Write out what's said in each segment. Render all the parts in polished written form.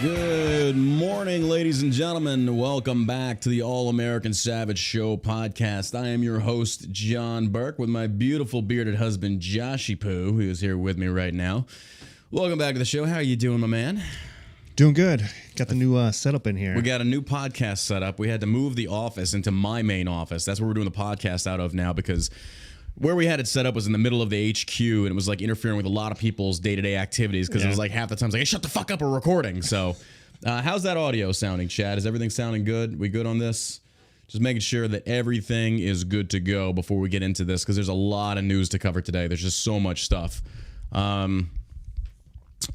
Good morning, ladies and gentlemen. Welcome back to the All-American Savage Show podcast. I am your host, John Burke, with my beautiful bearded husband, Joshy Poo, who is here with me right now. Welcome back to the show. How are you doing, my man? Doing good. Got the new setup in here. We got a new podcast set up. We had to move the office into my main office. That's where we're doing the podcast out of now because where we had it set up was in the middle of the HQ, and it was like interfering with a lot of people's day-to-day activities because it was like half the time it's like, hey, shut the fuck up, we're recording. So how's that audio sounding, Chad? Is everything sounding good? We good on this? Just making sure that everything is good to go before we get into this because there's a lot of news to cover today. There's just so much stuff.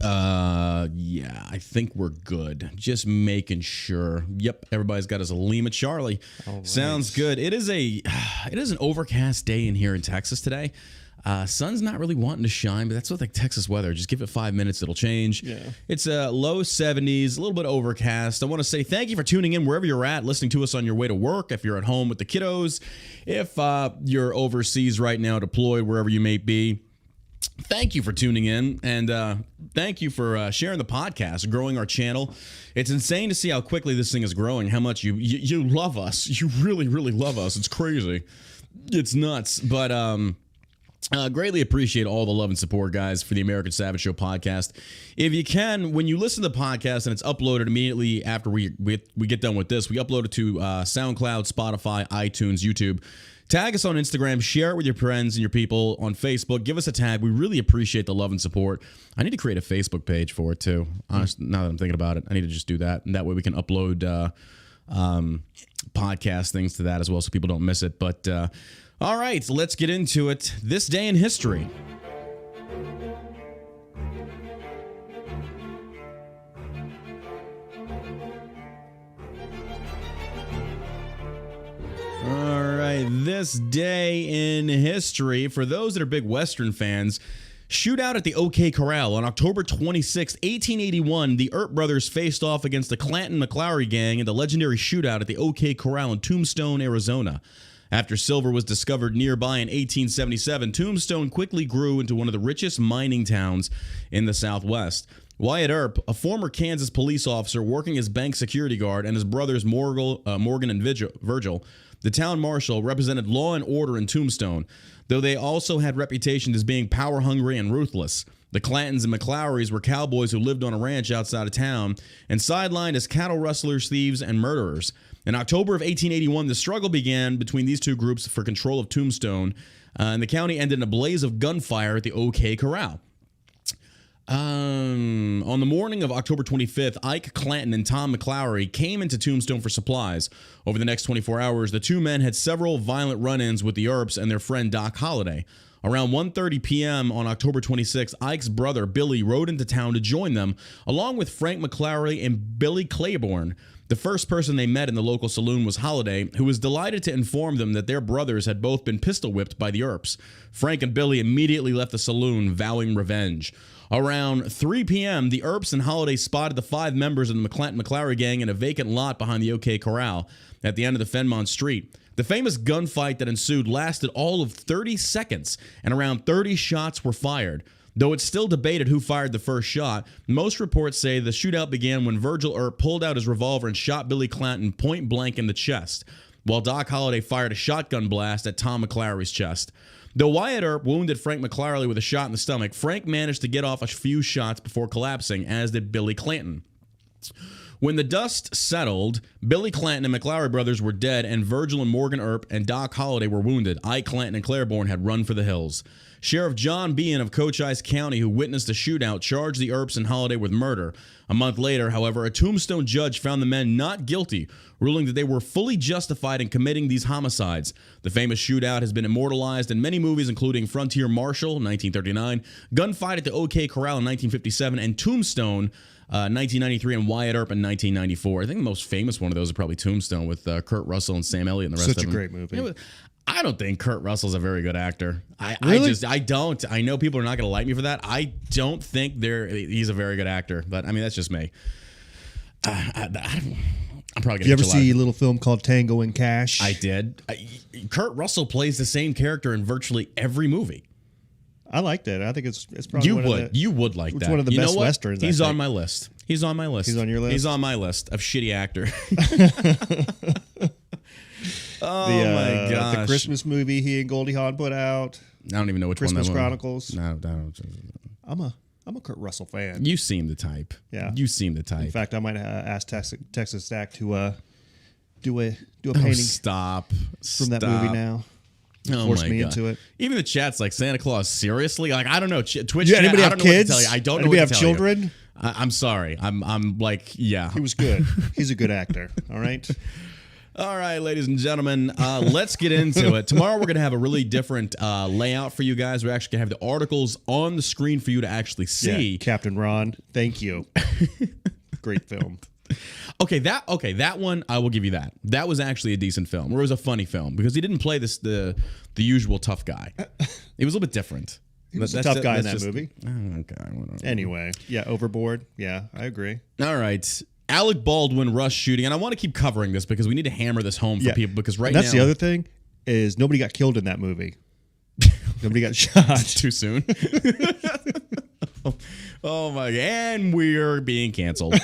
Yeah, I think we're good. Just making sure. Yep, everybody's got us a Lima Charlie. Right. Sounds good. It is an overcast day in here in Texas today. Sun's not really wanting to shine, but that's what like Texas weather. Just give it 5 minutes, it'll change. Yeah. It's low 70s, a little bit overcast. I want to say thank you for tuning in wherever you're at, listening to us on your way to work, if you're at home with the kiddos, if you're overseas right now, deployed wherever you may be. Thank you for tuning in, and thank you for sharing the podcast, growing our channel. It's insane to see how quickly this thing is growing, how much you love us. You really, really love us. It's crazy. It's nuts. But greatly appreciate all the love and support, guys, for the American Savage Show podcast. If you can, when you listen to the podcast and it's uploaded immediately after we get done with this, we upload it to SoundCloud, Spotify, iTunes, YouTube. Tag us on Instagram, share it with your friends and your people on Facebook. Give us a tag. We really appreciate the love and support. I need to create a Facebook page for it, too. Honestly, now that I'm thinking about it, I need to just do that. And that way we can upload podcast things to that as well so people don't miss it. But all right, so let's get into it. This day in history. This day in history, for those that are big Western fans, shootout at the OK Corral on October 26, 1881, the Earp brothers faced off against the Clanton-McLaury gang in the legendary shootout at the OK Corral in Tombstone, Arizona. After silver was discovered nearby in 1877, Tombstone quickly grew into one of the richest mining towns in the Southwest. Wyatt Earp, a former Kansas police officer working as bank security guard, and his brothers Morgan and Virgil, the town marshal, represented law and order in Tombstone, though they also had reputations as being power-hungry and ruthless. The Clantons and McLaurys were cowboys who lived on a ranch outside of town and sidelined as cattle rustlers, thieves, and murderers. In October of 1881, the struggle began between these two groups for control of Tombstone, and the county ended in a blaze of gunfire at the OK Corral. On the morning of October 25th, Ike Clanton and Tom McLaury came into Tombstone for supplies. Over the next 24 hours, the two men had several violent run-ins with the Earps and their friend Doc Holliday. Around 1:30 p.m. on October 26th, Ike's brother Billy rode into town to join them, along with Frank McLaury and Billy Claiborne. The first person they met in the local saloon was Holliday, who was delighted to inform them that their brothers had both been pistol-whipped by the Earps. Frank and Billy immediately left the saloon, vowing revenge. Around 3 p.m., the Earps and Holliday spotted the 5 members of the McLaury gang in a vacant lot behind the OK Corral at the end of the Fenmont Street. The famous gunfight that ensued lasted all of 30 seconds, and around 30 shots were fired. Though it's still debated who fired the first shot, most reports say the shootout began when Virgil Earp pulled out his revolver and shot Billy Clanton point blank in the chest, while Doc Holliday fired a shotgun blast at Tom McLaury's chest. Though Wyatt Earp wounded Frank McLaury with a shot in the stomach, Frank managed to get off a few shots before collapsing, as did Billy Clanton. When the dust settled, Billy Clanton and McLaury brothers were dead, and Virgil and Morgan Earp and Doc Holliday were wounded. Ike Clanton and Claiborne had run for the hills. Sheriff John Bean of Cochise County, who witnessed the shootout, charged the Earps and Holliday with murder. A month later, however, a Tombstone judge found the men not guilty, ruling that they were fully justified in committing these homicides. The famous shootout has been immortalized in many movies, including Frontier Marshal, 1939, Gunfight at the OK Corral in 1957, and Tombstone, 1993, and Wyatt Earp in 1994. I think the most famous one of those is probably Tombstone with Kurt Russell and Sam Elliott and the rest of them. Such a great movie. You know, I don't think Kurt Russell's a very good actor. Really? I don't. I know people are not going to like me for that. I don't think he's a very good actor. But, I mean, that's just me. I'm probably going to. Did you ever see a little film called Tango and Cash? I did. Kurt Russell plays the same character in virtually every movie. I liked it. I think it's probably you would like that. It's one of the best westerns. He's on my list. He's on my list. He's on your list? He's on my list of shitty actor. Oh my gosh. The Christmas movie he and Goldie Hawn put out. I don't even know which Christmas one that Chronicles. No. I'm a Kurt Russell fan. You seem the type. Yeah. You seem the type. In fact, I might ask Texas Stack to do a painting Stop. from that movie now. Force me into it. Even the chat's like, Santa Claus, seriously? Like, I don't know. Twitch Yeah, chat, anybody I have don't know what to kids? tell you. I don't know Anybody what to have tell you. children? I'm sorry. I'm like, yeah. He was good. He's a good actor. All right. All right, ladies and gentlemen, let's get into it. Tomorrow we're going to have a really different layout for you guys. We're actually going to have the articles on the screen for you to actually see. Yeah, Captain Ron, thank you. Great film. Okay, that one I will give you that. That was actually a decent film. Or it was a funny film because he didn't play the usual tough guy. It was a little bit different. He was a tough guy in that just, movie. Okay, whatever. Anyway, yeah, Overboard. Yeah, I agree. All right. Alec Baldwin rush shooting, and I want to keep covering this because we need to hammer this home for people because right now... That's the other thing, is nobody got killed in that movie. Nobody got shot. Too soon. Oh my God. And we're being canceled.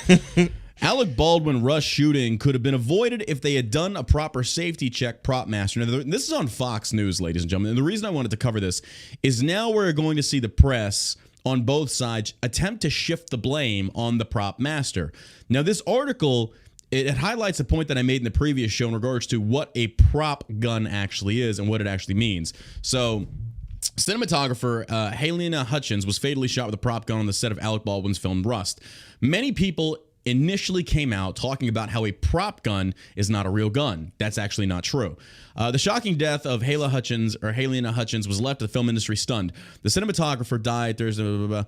Alec Baldwin rush shooting could have been avoided if they had done a proper safety check, prop master. Now, this is on Fox News, ladies and gentlemen. And the reason I wanted to cover this is now we're going to see the press on both sides attempt to shift the blame on the prop master. Now, this article, it highlights a point that I made in the previous show in regards to what a prop gun actually is and what it actually means. So, cinematographer Helena Hutchins was fatally shot with a prop gun on the set of Alec Baldwin's film Rust. Many people initially came out talking about how a prop gun is not a real gun. That's actually not true. The shocking death of Helena Hutchins was left the film industry stunned. The cinematographer died Thursday. The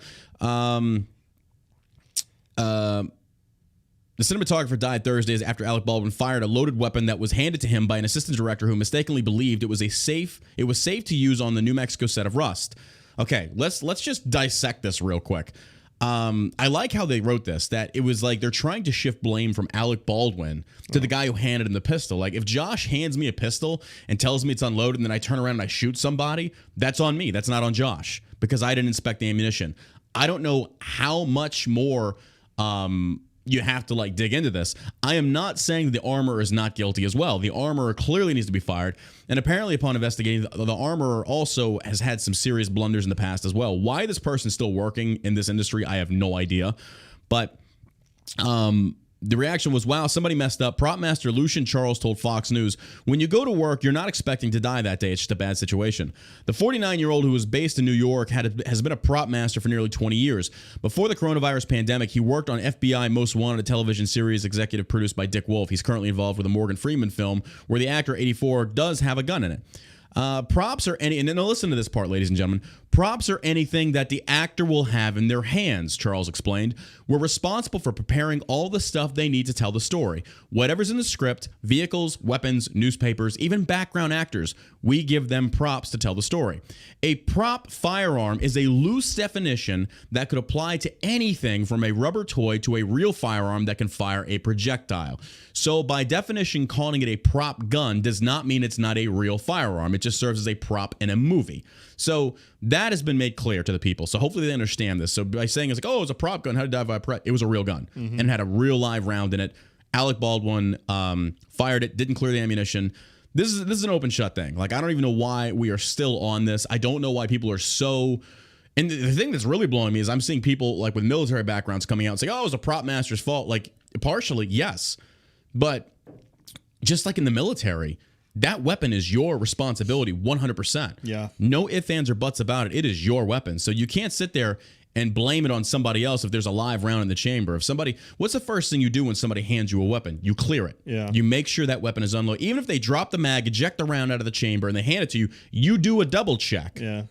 cinematographer died Thursdays after Alec Baldwin fired a loaded weapon that was handed to him by an assistant director who mistakenly believed it was safe to use on the New Mexico set of Rust. Okay, let's just dissect this real quick. I like how they wrote this, that it was like they're trying to shift blame from Alec Baldwin to the guy who handed him the pistol. Like, if Josh hands me a pistol and tells me it's unloaded and then I turn around and I shoot somebody, that's on me. That's not on Josh because I didn't inspect the ammunition. I don't know how much more you have to like dig into this. I am not saying the armorer is not guilty as well. The armorer clearly needs to be fired. And apparently upon investigating, the armorer also has had some serious blunders in the past as well. Why this person's still working in this industry, I have no idea. But the reaction was, wow, somebody messed up. Prop master Lucian Charles told Fox News, when you go to work, you're not expecting to die that day. It's just a bad situation. The 49-year-old who was based in New York has been a prop master for nearly 20 years. Before the coronavirus pandemic, he worked on FBI Most Wanted, a television series executive produced by Dick Wolf. He's currently involved with a Morgan Freeman film where the actor, 84, does have a gun in it. Props are any, and then listen to this part, ladies and gentlemen. Props are anything that the actor will have in their hands, Charles explained. We're responsible for preparing all the stuff they need to tell the story. Whatever's in the script, vehicles, weapons, newspapers, even background actors, we give them props to tell the story. A prop firearm is a loose definition that could apply to anything from a rubber toy to a real firearm that can fire a projectile. So by definition, calling it a prop gun does not mean it's not a real firearm. It just serves as a prop in a movie. So that has been made clear to the people. So hopefully they understand this. So by saying it's like, oh, it's a prop gun, how did it die by a prop? It was a real gun and it had a real live round in it. Alec Baldwin fired it, didn't clear the ammunition. This is an open shut thing. Like, I don't even know why we are still on this. I don't know why people are so. And the thing that's really blowing me is I'm seeing people like with military backgrounds coming out and saying, oh, it was a prop master's fault. Like, partially, yes. But just like in the military, that weapon is your responsibility 100%. Yeah. No ifs, ands, or buts about it. It is your weapon. So you can't sit there and blame it on somebody else if there's a live round in the chamber. If somebody, what's the first thing you do when somebody hands you a weapon? You clear it. Yeah. You make sure that weapon is unloaded. Even if they drop the mag, eject the round out of the chamber, and they hand it to you, you do a double check. Yeah.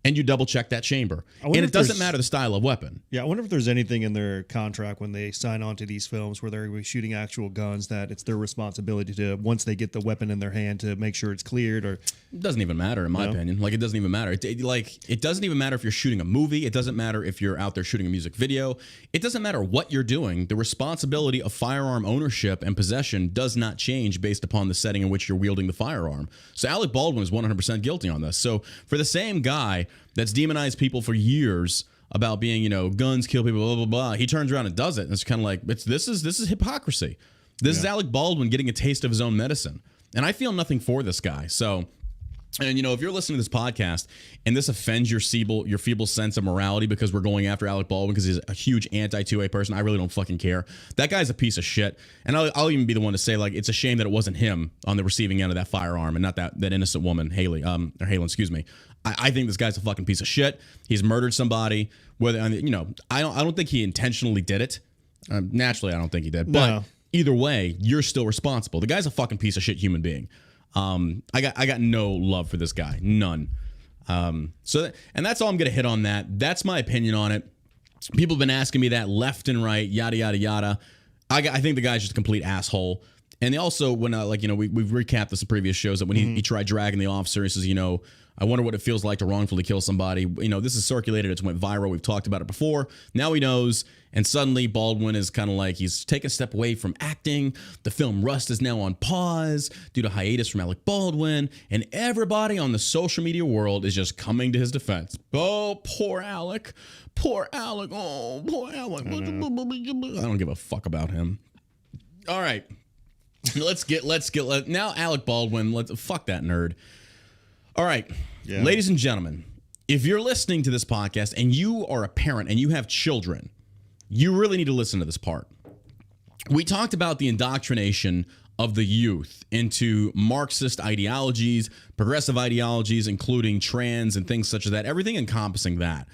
And you double check that chamber. And it doesn't matter the style of weapon. Yeah, I wonder if there's anything in their contract when they sign on to these films where they're going to be shooting actual guns that it's their responsibility to, once they get the weapon in their hand, to make sure it's cleared. Or it doesn't even matter, in my opinion. Like, it doesn't even matter. It doesn't even matter if you're shooting a movie. It doesn't matter if you're out there shooting a music video. It doesn't matter what you're doing. The responsibility of firearm ownership and possession does not change based upon the setting in which you're wielding the firearm. So Alec Baldwin is 100% guilty on this. So for the same guy that's demonized people for years about being, guns kill people, blah, blah, blah. He turns around and does it. And it's kind of like, this is hypocrisy. This is Alec Baldwin getting a taste of his own medicine. And I feel nothing for this guy. So, and if you're listening to this podcast and this offends your feeble sense of morality because we're going after Alec Baldwin because he's a huge anti-2A person, I really don't fucking care. That guy's a piece of shit. And I'll even be the one to say, like, it's a shame that it wasn't him on the receiving end of that firearm and not that innocent woman, Halen, excuse me. I think this guy's a fucking piece of shit. He's murdered somebody. Whether I don't think he intentionally did it. Naturally, I don't think he did. But either way, you're still responsible. The guy's a fucking piece of shit human being. I got no love for this guy, none. And that's all I'm gonna hit on that. That's my opinion on it. People have been asking me that left and right, yada yada yada. I think the guy's just a complete asshole. And they also, when we've recapped this in previous shows, that when he tried dragging the officer, he says, I wonder what it feels like to wrongfully kill somebody. This is circulated. It's went viral. We've talked about it before. Now he knows. And suddenly Baldwin is kind of like he's taken a step away from acting. The film Rust is now on pause due to hiatus from Alec Baldwin. And everybody on the social media world is just coming to his defense. Oh, poor Alec. Poor Alec. Oh, poor Alec. I don't give a fuck about him. All right. Let's get now Alec Baldwin. Fuck that nerd. All right, ladies and gentlemen, if you're listening to this podcast and you are a parent and you have children, you really need to listen to this part. We talked about the indoctrination of the youth into Marxist ideologies, progressive ideologies, including trans and things such as that, everything encompassing that.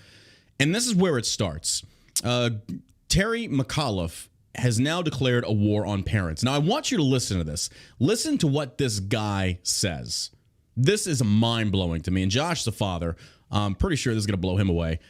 And this is where it starts. Terry McAuliffe has now declared a war on parents. Now, I want you to listen to this. Listen to what this guy says. This is mind-blowing to me. And Josh, the father, I'm pretty sure this is going to blow him away.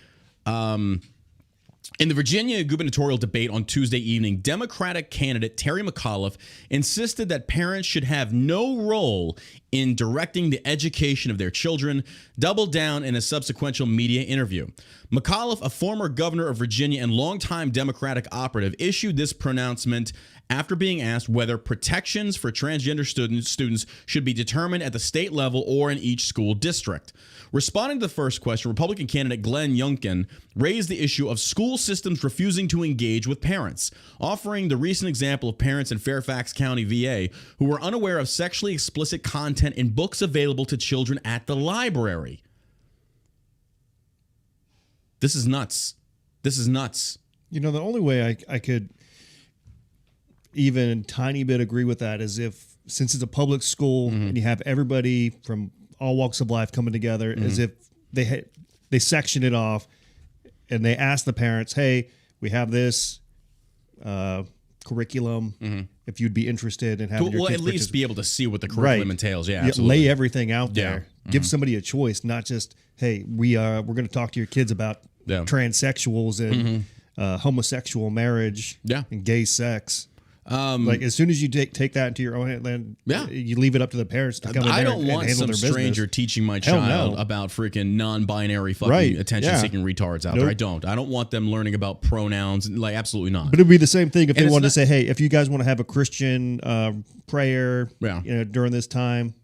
In the Virginia gubernatorial debate on Tuesday evening, Democratic candidate Terry McAuliffe insisted that parents should have no role in directing the education of their children, doubled down in a subsequent media interview. McAuliffe, a former governor of Virginia and longtime Democratic operative, issued this pronouncement after being asked whether protections for transgender students should be determined at the state level or in each school district. Responding to the first question, Republican candidate Glenn Youngkin raised the issue of school systems refusing to engage with parents, offering the recent example of parents in Fairfax County, VA, who were unaware of sexually explicit content in books available to children at the library. This is nuts. This is nuts. The only way I could even tiny bit agree with that is since it's a public school and you have everybody from all walks of life coming together, as if they section it off and they ask the parents, hey, we have this curriculum. If you'd be interested in having your kids at least be able to see what the curriculum entails. Yeah, absolutely. Lay everything out there. Give somebody a choice, not just, hey, we're going to talk to your kids about transsexuals and homosexual marriage and gay sex. Like as soon as you take that into your own hand, then you leave it up to the parents to come in there and handle their business. I don't want some stranger teaching my child about freaking non-binary fucking attention-seeking retards out there. I don't want them learning about pronouns. Like, absolutely not. But it'd be the same thing if they wanted to say, hey, if you guys want to have a Christian prayer during this time,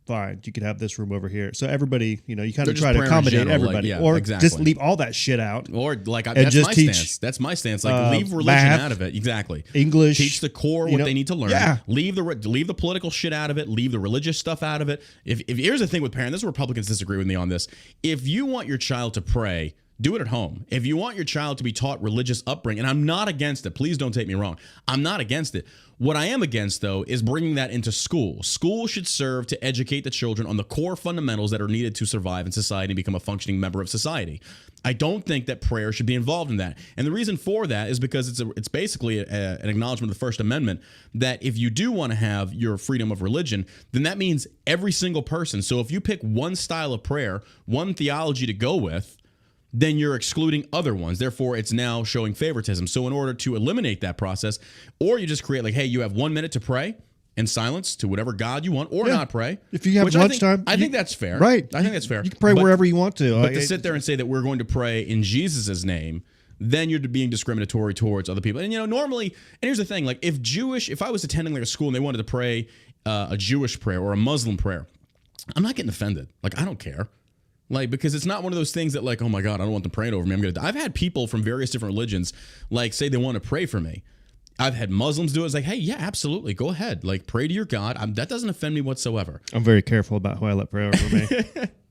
fine, you could have this room over here. So everybody, you kind of try to accommodate everybody, just leave all that shit out. Or that's my stance. That's my stance. Like leave religion out of it. Exactly. English. Teach the core what they need to learn. Yeah. Leave the political shit out of it. Leave the religious stuff out of it. If here's the thing with parents, this is where Republicans disagree with me on this. If you want your child to pray, do it at home. If you want your child to be taught religious upbringing, and I'm not against it, please don't take me wrong. I'm not against it. What I am against, though, is bringing that into school. School should serve to educate the children on the core fundamentals that are needed to survive in society and become a functioning member of society. I don't think that prayer should be involved in that. And the reason for that is because it's basically an acknowledgement of the First Amendment that if you do want to have your freedom of religion, then that means every single person. So if you pick one style of prayer, one theology to go with, then you're excluding other ones. Therefore, it's now showing favoritism. So in order to eliminate that process, or you just create like, hey, you have 1 minute to pray in silence to whatever God you want, or not pray. If you have lunchtime. I think that's fair. Right. I think that's fair. You can pray wherever you want to. But to sit there and say that we're going to pray in Jesus' name, then you're being discriminatory towards other people. And, normally, and here's the thing, like if I was attending like a school and they wanted to pray a Jewish prayer or a Muslim prayer, I'm not getting offended. Like, I don't care. Like, because it's not one of those things that like, oh my God, I don't want them praying over me. I've had people from various different religions like say they want to pray for me. I've had Muslims do it. It's like, hey, yeah, absolutely. Go ahead. Like, pray to your God. That doesn't offend me whatsoever. I'm very careful about who I let pray over me.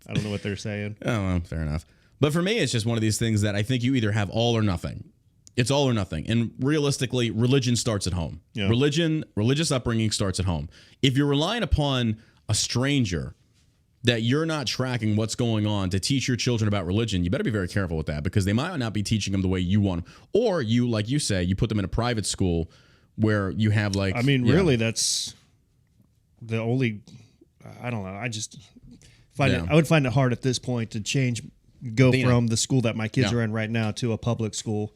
I don't know what they're saying. Oh, well, fair enough. But for me, it's just one of these things that I think you either have all or nothing. It's all or nothing. And realistically, religion starts at home. Yeah. Religious upbringing starts at home. If you're relying upon a stranger that you're not tracking what's going on to teach your children about religion, you better be very careful with that because they might not be teaching them the way you want them. Or you, like you say, you put them in a private school where you have like... I mean, really, that's the only... I don't know. I just find it... I would find it hard at this point to go from the school that my kids are in right now to a public school.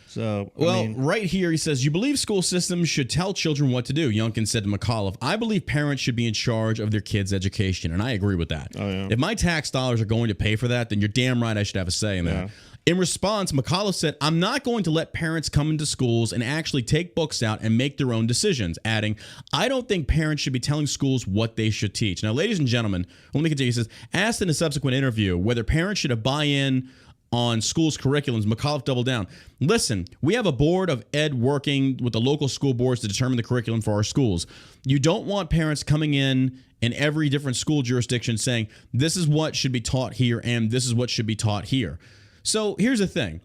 So, right here he says, you believe school systems should tell children what to do. Youngkin said to McAuliffe, I believe parents should be in charge of their kids' education. And I agree with that. Oh, yeah. If my tax dollars are going to pay for that, then you're damn right I should have a say in that. In response, McAuliffe said, I'm not going to let parents come into schools and actually take books out and make their own decisions, adding, I don't think parents should be telling schools what they should teach. Now, ladies and gentlemen, let me continue. He says, asked in a subsequent interview whether parents should have buy-in on schools' curriculums, McAuliffe doubled down. Listen, we have a board of ed working with the local school boards to determine the curriculum for our schools. You don't want parents coming in every different school jurisdiction saying, this is what should be taught here and this is what should be taught here. So here's the thing.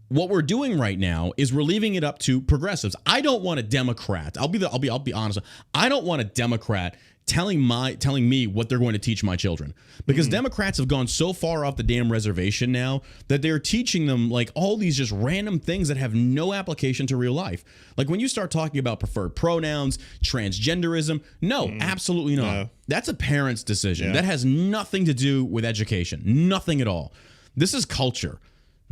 What we're doing right now is we're leaving it up to progressives. I don't want a Democrat. I'll be honest. I don't want a Democrat telling me what they're going to teach my children, because Democrats have gone so far off the damn reservation now that they're teaching them like all these just random things that have no application to real life. Like when you start talking about preferred pronouns, transgenderism, no, absolutely not. No. That's a parent's decision. Yeah. That has nothing to do with education. Nothing at all. This is culture.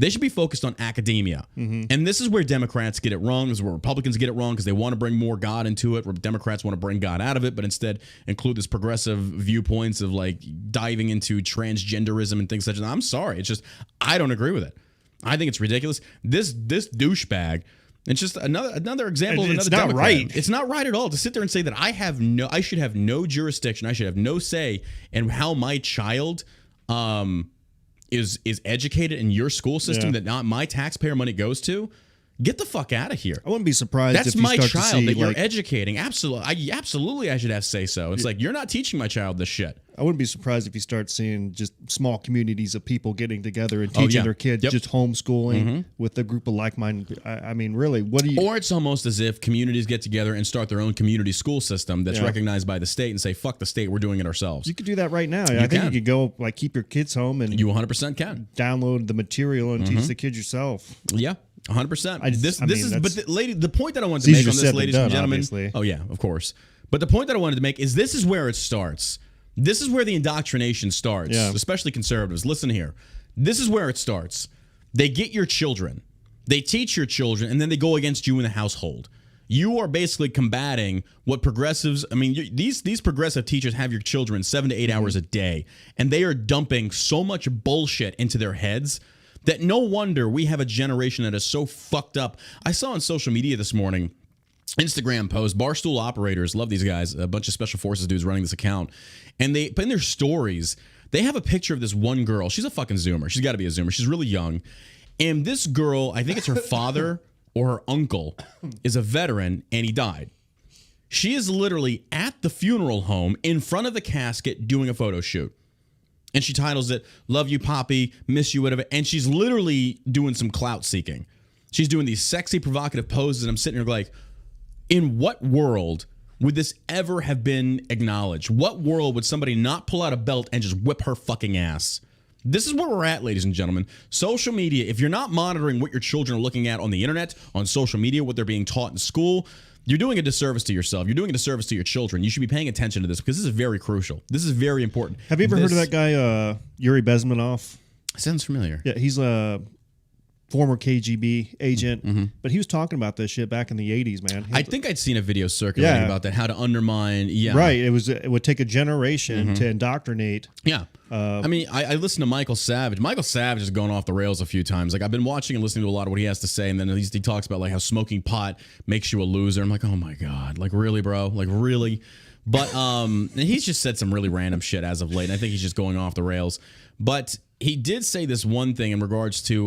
They should be focused on academia. And this is where Democrats get it wrong. This is where Republicans get it wrong because they want to bring more God into it, where Democrats want to bring God out of it, but instead include this progressive viewpoints of like diving into transgenderism and things such as that. I'm sorry. It's just, I don't agree with it. I think it's ridiculous. This douchebag, it's just another example of another Democrat. Right. It's not right at all to sit there and say that I should have no jurisdiction. I should have no say in how my child, is educated in your school system that not my taxpayer money goes to. Get the fuck out of here. I wouldn't be surprised if you my start child to see, that you're educating. Absolutely, I should have say so. It's like, you're not teaching my child this shit. I wouldn't be surprised if you start seeing just small communities of people getting together and teaching their kids just homeschooling with a group of like-minded. I mean, really, what do you... Or it's almost as if communities get together and start their own community school system that's recognized by the state and say, fuck the state, we're doing it ourselves. You could do that right now. I think you could go, like, keep your kids home and... You 100% can. Download the material and teach the kids yourself. Yeah. 100%. The point that I wanted to make on this, ladies and gentlemen. Obviously. Oh yeah, of course. But the point that I wanted to make is this is where it starts. This is where the indoctrination starts, especially conservatives. Listen here. This is where it starts. They get your children, they teach your children, and then they go against you in the household. You are basically combating what progressives. I mean, these progressive teachers have your children 7 to 8 hours a day, and they are dumping so much bullshit into their heads that no wonder we have a generation that is so fucked up. I saw on social media this morning, Instagram post, Barstool operators, love these guys, a bunch of special forces dudes running this account, and they put in their stories, they have a picture of this one girl. She's a fucking Zoomer. She's got to be a Zoomer. She's really young. And this girl, I think it's her father or her uncle, is a veteran, and he died. She is literally at the funeral home in front of the casket doing a photo shoot. And she titles it, Love You, Poppy, Miss You, whatever. And she's literally doing some clout seeking. She's doing these sexy, provocative poses. And I'm sitting here like, in what world would this ever have been acknowledged? What world would somebody not pull out a belt and just whip her fucking ass? This is where we're at, ladies and gentlemen. Social media, if you're not monitoring what your children are looking at on the internet, on social media, what they're being taught in school, you're doing a disservice to yourself. You're doing a disservice to your children. You should be paying attention to this because this is very crucial. This is very important. Have you ever heard of that guy, Yuri Bezmenov? Sounds familiar. Yeah, he's a former KGB agent, but he was talking about this shit back in the 80s, man. I think I'd seen a video circulating about that, how to undermine. Yeah, right. It would take a generation to indoctrinate. Yeah. I mean, I listened to Michael Savage. Michael Savage has gone off the rails a few times. Like, I've been watching and listening to a lot of what he has to say, and then he talks about like how smoking pot makes you a loser. I'm like, oh my God, like really, bro, like really. But and he's just said some really random shit as of late. And I think he's just going off the rails. But he did say this one thing in regards to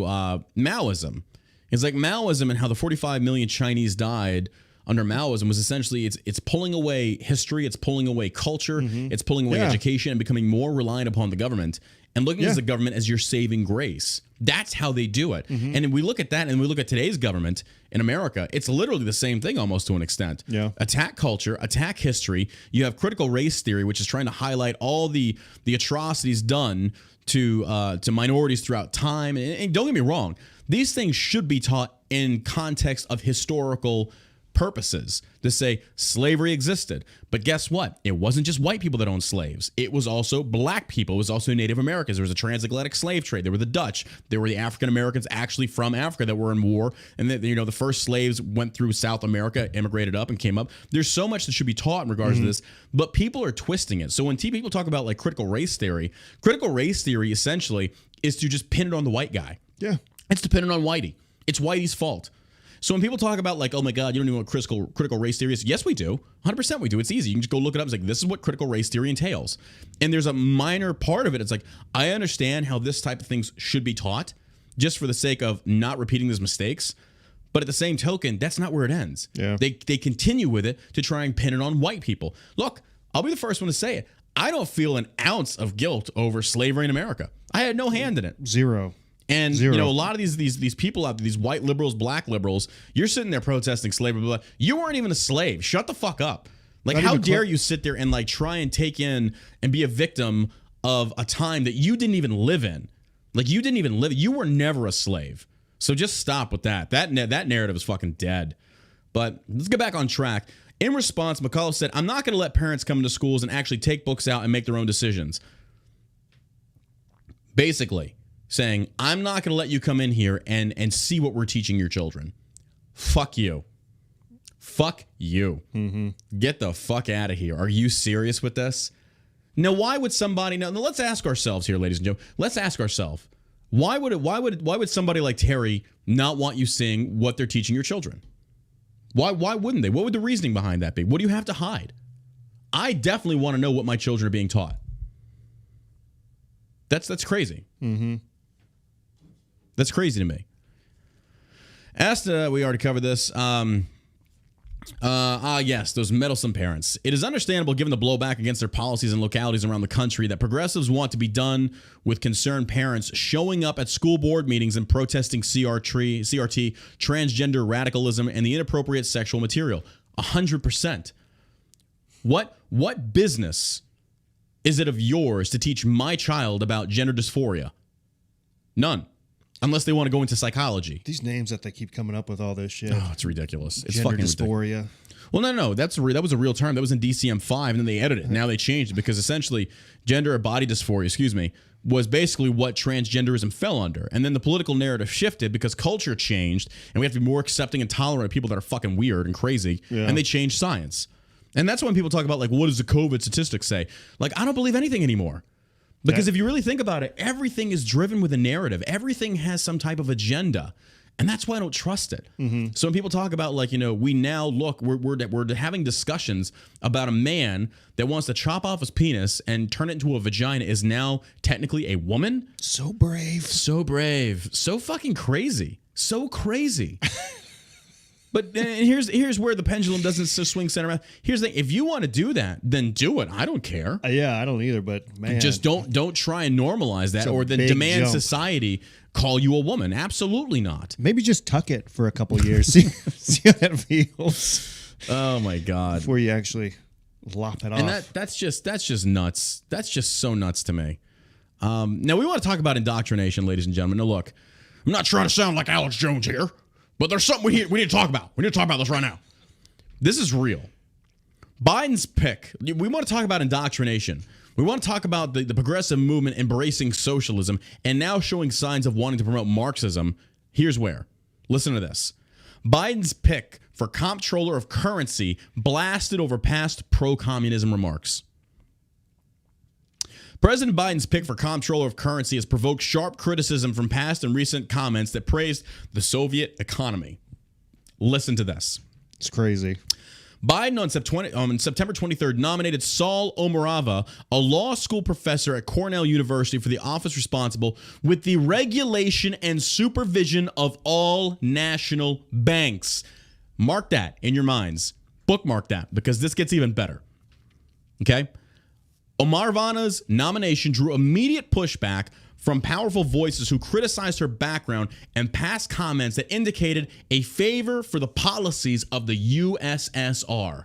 Maoism. It's like Maoism and how the 45 million Chinese died under Maoism was essentially it's pulling away history, it's pulling away culture, it's pulling away education and becoming more reliant upon the government and looking at the government as your saving grace. That's how they do it. And we look at that and we look at today's government in America, it's literally the same thing almost to an extent. Attack culture, attack history. You have critical race theory, which is trying to highlight all the atrocities done to minorities throughout time. And don't get me wrong, these things should be taught in context of historical purposes to say slavery existed. But guess what? It wasn't just white people that owned slaves. It was also black people. It was also Native Americans. There was a transatlantic slave trade. There were the Dutch. There were the African Americans actually from Africa that were in war. And the first slaves went through South America, immigrated up and came up. There's so much that should be taught in regards to this, but people are twisting it. So when people talk about like critical race theory essentially is to just pin it on the white guy. Yeah. It's dependent on Whitey. It's Whitey's fault. So when people talk about like, oh my God, you don't even know what critical race theory is. Yes, we do. 100% we do. It's easy. You can just go look it up. It's like, this is what critical race theory entails. And there's a minor part of it. It's like, I understand how this type of things should be taught just for the sake of not repeating those mistakes. But at the same token, that's not where it ends. Yeah. They continue with it to try and pin it on white people. Look, I'll be the first one to say it. I don't feel an ounce of guilt over slavery in America. I had no hand in it. Zero. And you know, a lot of these people out there, these white liberals, black liberals, you're sitting there protesting slavery. Blah, blah. You weren't even a slave. Shut the fuck up. Like, how dare you sit there and like try and take in and be a victim of a time that you didn't even live in? Like, you didn't even live. You were never a slave. So just stop with that. That narrative is fucking dead. But let's get back on track. In response, McAuliffe said, "I'm not going to let parents come into schools and actually take books out and make their own decisions." Basically saying, I'm not going to let you come in here and see what we're teaching your children. Fuck you. Fuck you. Get the fuck out of here. Are you serious with this? Now, why would somebody... Now, let's ask ourselves here, ladies and gentlemen. Let's ask ourselves, why would somebody like Terry not want you seeing what they're teaching your children? Why wouldn't they? What would the reasoning behind that be? What do you have to hide? I definitely want to know what my children are being taught. That's crazy. That's crazy to me. We already covered this. Yes, those meddlesome parents. It is understandable, given the blowback against their policies in localities around the country, that progressives want to be done with concerned parents showing up at school board meetings and protesting CRT, transgender radicalism, and the inappropriate sexual material. 100%. What business is it of yours to teach my child about gender dysphoria? None. Unless they want to go into psychology. These names that they keep coming up with, all this shit. Oh, it's ridiculous. It's gender fucking dysphoria. Ridiculous. Well, no. That was a real term. That was in DCM-5, and then they edited it. Now they changed it because essentially gender or body dysphoria, was basically what transgenderism fell under. And then the political narrative shifted because culture changed, and we have to be more accepting and tolerant of people that are fucking weird and crazy. Yeah. And they changed science. And that's when people talk about, like, what does the COVID statistics say? Like, I don't believe anything anymore. Because if you really think about it, everything is driven with a narrative. Everything has some type of agenda. And that's why I don't trust it. So when people talk about, like, we now we're having discussions about a man that wants to chop off his penis and turn it into a vagina is now technically a woman. So brave. So brave. So fucking crazy. So crazy. But here's where the pendulum doesn't swing center around. Here's the thing. If you want to do that, then do it. I don't care. Yeah, I don't either, but man. Just don't try and normalize that or then demand society call you a woman. Absolutely not. Maybe just tuck it for a couple of years. see how that feels. Oh my God. Before you actually lop it off. And that's just nuts. That's just so nuts to me. Now we want to talk about indoctrination, ladies and gentlemen. Now look, I'm not trying to sound like Alex Jones here. But there's something we need to talk about. We need to talk about this right now. This is real. Biden's pick. We want to talk about indoctrination. We want to talk about the progressive movement embracing socialism and now showing signs of wanting to promote Marxism. Here's where. Listen to this. Biden's pick for comptroller of currency blasted over past pro-communism remarks. President Biden's pick for comptroller of currency has provoked sharp criticism from past and recent comments that praised the Soviet economy. Listen to this. It's crazy. Biden on September 23rd nominated Saul Omarova, a law school professor at Cornell University, for the office responsible with the regulation and supervision of all national banks. Mark that in your minds. Bookmark that, because this gets even better. Okay? Omarova's nomination drew immediate pushback from powerful voices who criticized her background and past comments that indicated a favor for the policies of the USSR.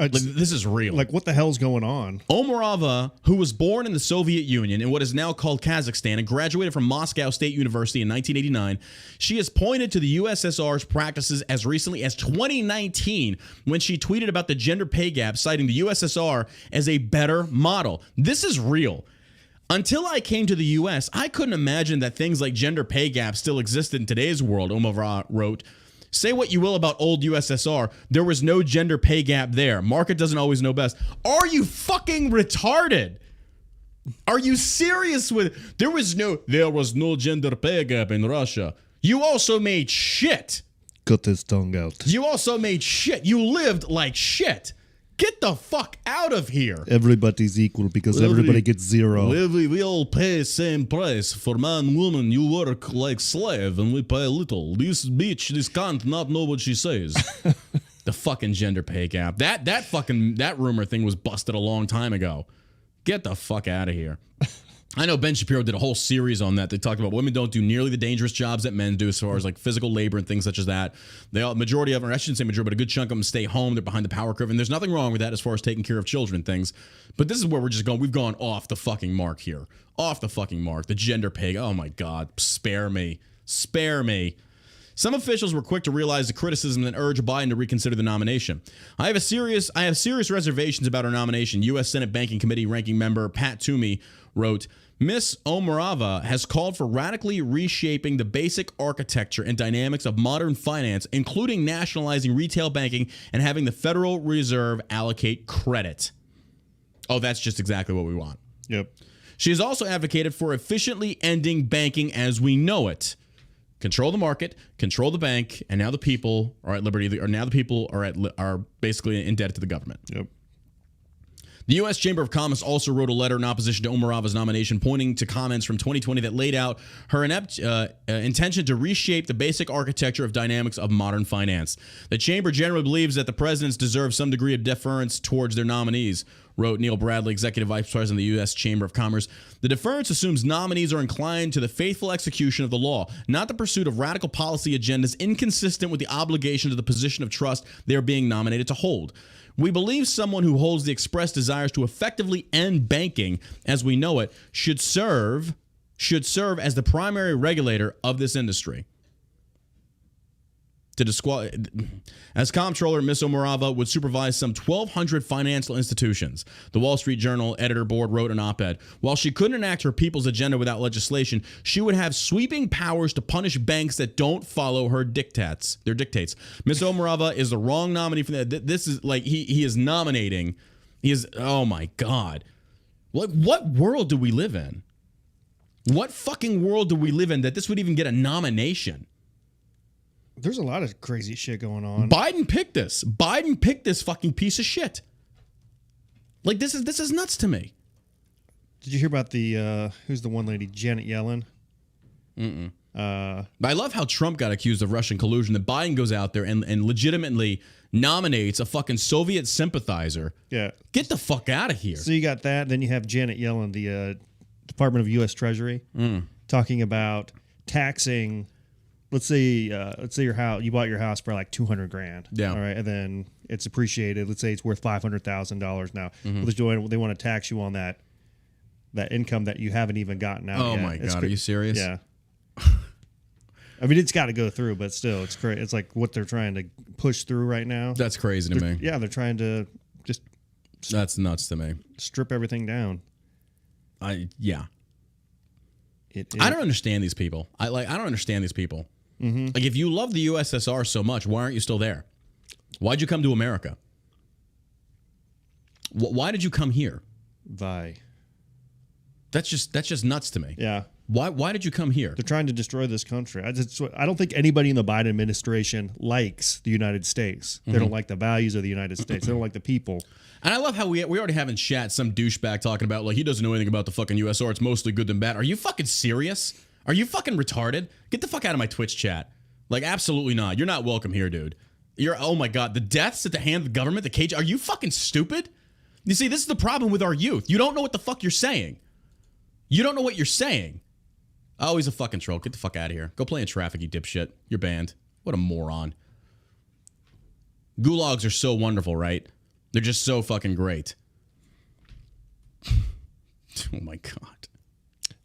This is real. Like, what the hell's going on? Omarova, who was born in the Soviet Union in what is now called Kazakhstan and graduated from Moscow State University in 1989, she has pointed to the USSR's practices as recently as 2019 when she tweeted about the gender pay gap, citing the USSR as a better model. This is real. Until I came to the U.S., I couldn't imagine that things like gender pay gaps still existed in today's world, Omarova wrote. Say what you will about old USSR, there was no gender pay gap there. Market doesn't always know best. Are you fucking retarded? Are you serious with there was no gender pay gap in Russia. You also made shit. Cut his tongue out. You also made shit. You lived like shit. Get the fuck out of here. Everybody's equal because everybody gets zero. We all pay same price. For man, woman, you work like slave and we pay a little. This bitch, this cunt not know what she says. The fucking gender pay gap. That rumor thing was busted a long time ago. Get the fuck out of here. I know Ben Shapiro did a whole series on that. They talked about women don't do nearly the dangerous jobs that men do as far as like physical labor and things such as that. Majority of them, or I shouldn't say majority, but a good chunk of them stay home. They're behind the power curve. And there's nothing wrong with that as far as taking care of children and things. But this is where we've gone off the fucking mark here. Off the fucking mark. The gender pay. Oh my God. Spare me. Spare me. Some officials were quick to realize the criticism and urge Biden to reconsider the nomination. I have serious reservations about our nomination. U.S. Senate Banking Committee ranking member Pat Toomey wrote, Ms. Omarova has called for radically reshaping the basic architecture and dynamics of modern finance, including nationalizing retail banking and having the Federal Reserve allocate credit. Oh, that's just exactly what we want. Yep. She has also advocated for efficiently ending banking as we know it. Control the market, control the bank, and now the people are at liberty. Or now the people are basically indebted to the government. Yep. The U.S. Chamber of Commerce also wrote a letter in opposition to Omarova's nomination, pointing to comments from 2020 that laid out her inept intention to reshape the basic architecture of dynamics of modern finance. The chamber generally believes that the presidents deserve some degree of deference towards their nominees, wrote Neil Bradley, Executive Vice President of the U.S. Chamber of Commerce. The deference assumes nominees are inclined to the faithful execution of the law, not the pursuit of radical policy agendas inconsistent with the obligation to the position of trust they are being nominated to hold. We believe someone who holds the express desires to effectively end banking as we know it should serve as the primary regulator of this industry. As comptroller, Ms. Omarova would supervise some 1,200 financial institutions. The Wall Street Journal editor board wrote an op-ed. While she couldn't enact her people's agenda without legislation, she would have sweeping powers to punish banks that don't follow her dictates. Ms. Omarova is the wrong nominee for that. This is like he is nominating. He is. Oh my God! What world do we live in? What fucking world do we live in that this would even get a nomination? There's a lot of crazy shit going on. Biden picked this. Biden picked this fucking piece of shit. Like this is nuts to me. Did you hear about the who's the one lady, Janet Yellen? I love how Trump got accused of Russian collusion. That Biden goes out there and legitimately nominates a fucking Soviet sympathizer. Yeah. Get the fuck out of here. So you got that. Then you have Janet Yellen, the Department of U.S. Treasury, talking about taxing. Let's say your house, you bought your house for like $200,000. Yeah. All right. And then it's appreciated. Let's say it's worth $500,000 now. Well, they want to tax you on that income that you haven't even gotten out. Oh my God. Are you serious? Yeah. I mean, it's got to go through, but still, it's crazy. It's like what they're trying to push through right now. That's crazy to me. Yeah. They're trying to just. That's nuts to me. Strip everything down. Yeah. I don't understand these people. I don't understand these people. Like, if you love the USSR so much, why aren't you still there? Why'd you come to America? Why did you come here? Why? That's just nuts to me. Yeah. Why did you come here? They're trying to destroy this country. I don't think anybody in the Biden administration likes the United States. They don't like the values of the United States. They don't like the people. And I love how we already have in chat some douchebag talking about like he doesn't know anything about the fucking USR. It's mostly good than bad. Are you fucking serious? Are you fucking retarded? Get the fuck out of my Twitch chat. Like, absolutely not. You're not welcome here, dude. Oh my God, the deaths at the hand of the government, the cage. Are you fucking stupid? You see, this is the problem with our youth. You don't know what the fuck you're saying. You don't know what you're saying. Oh, he's a fucking troll. Get the fuck out of here. Go play in traffic, you dipshit. You're banned. What a moron. Gulags are so wonderful, right? They're just so fucking great. Oh my God.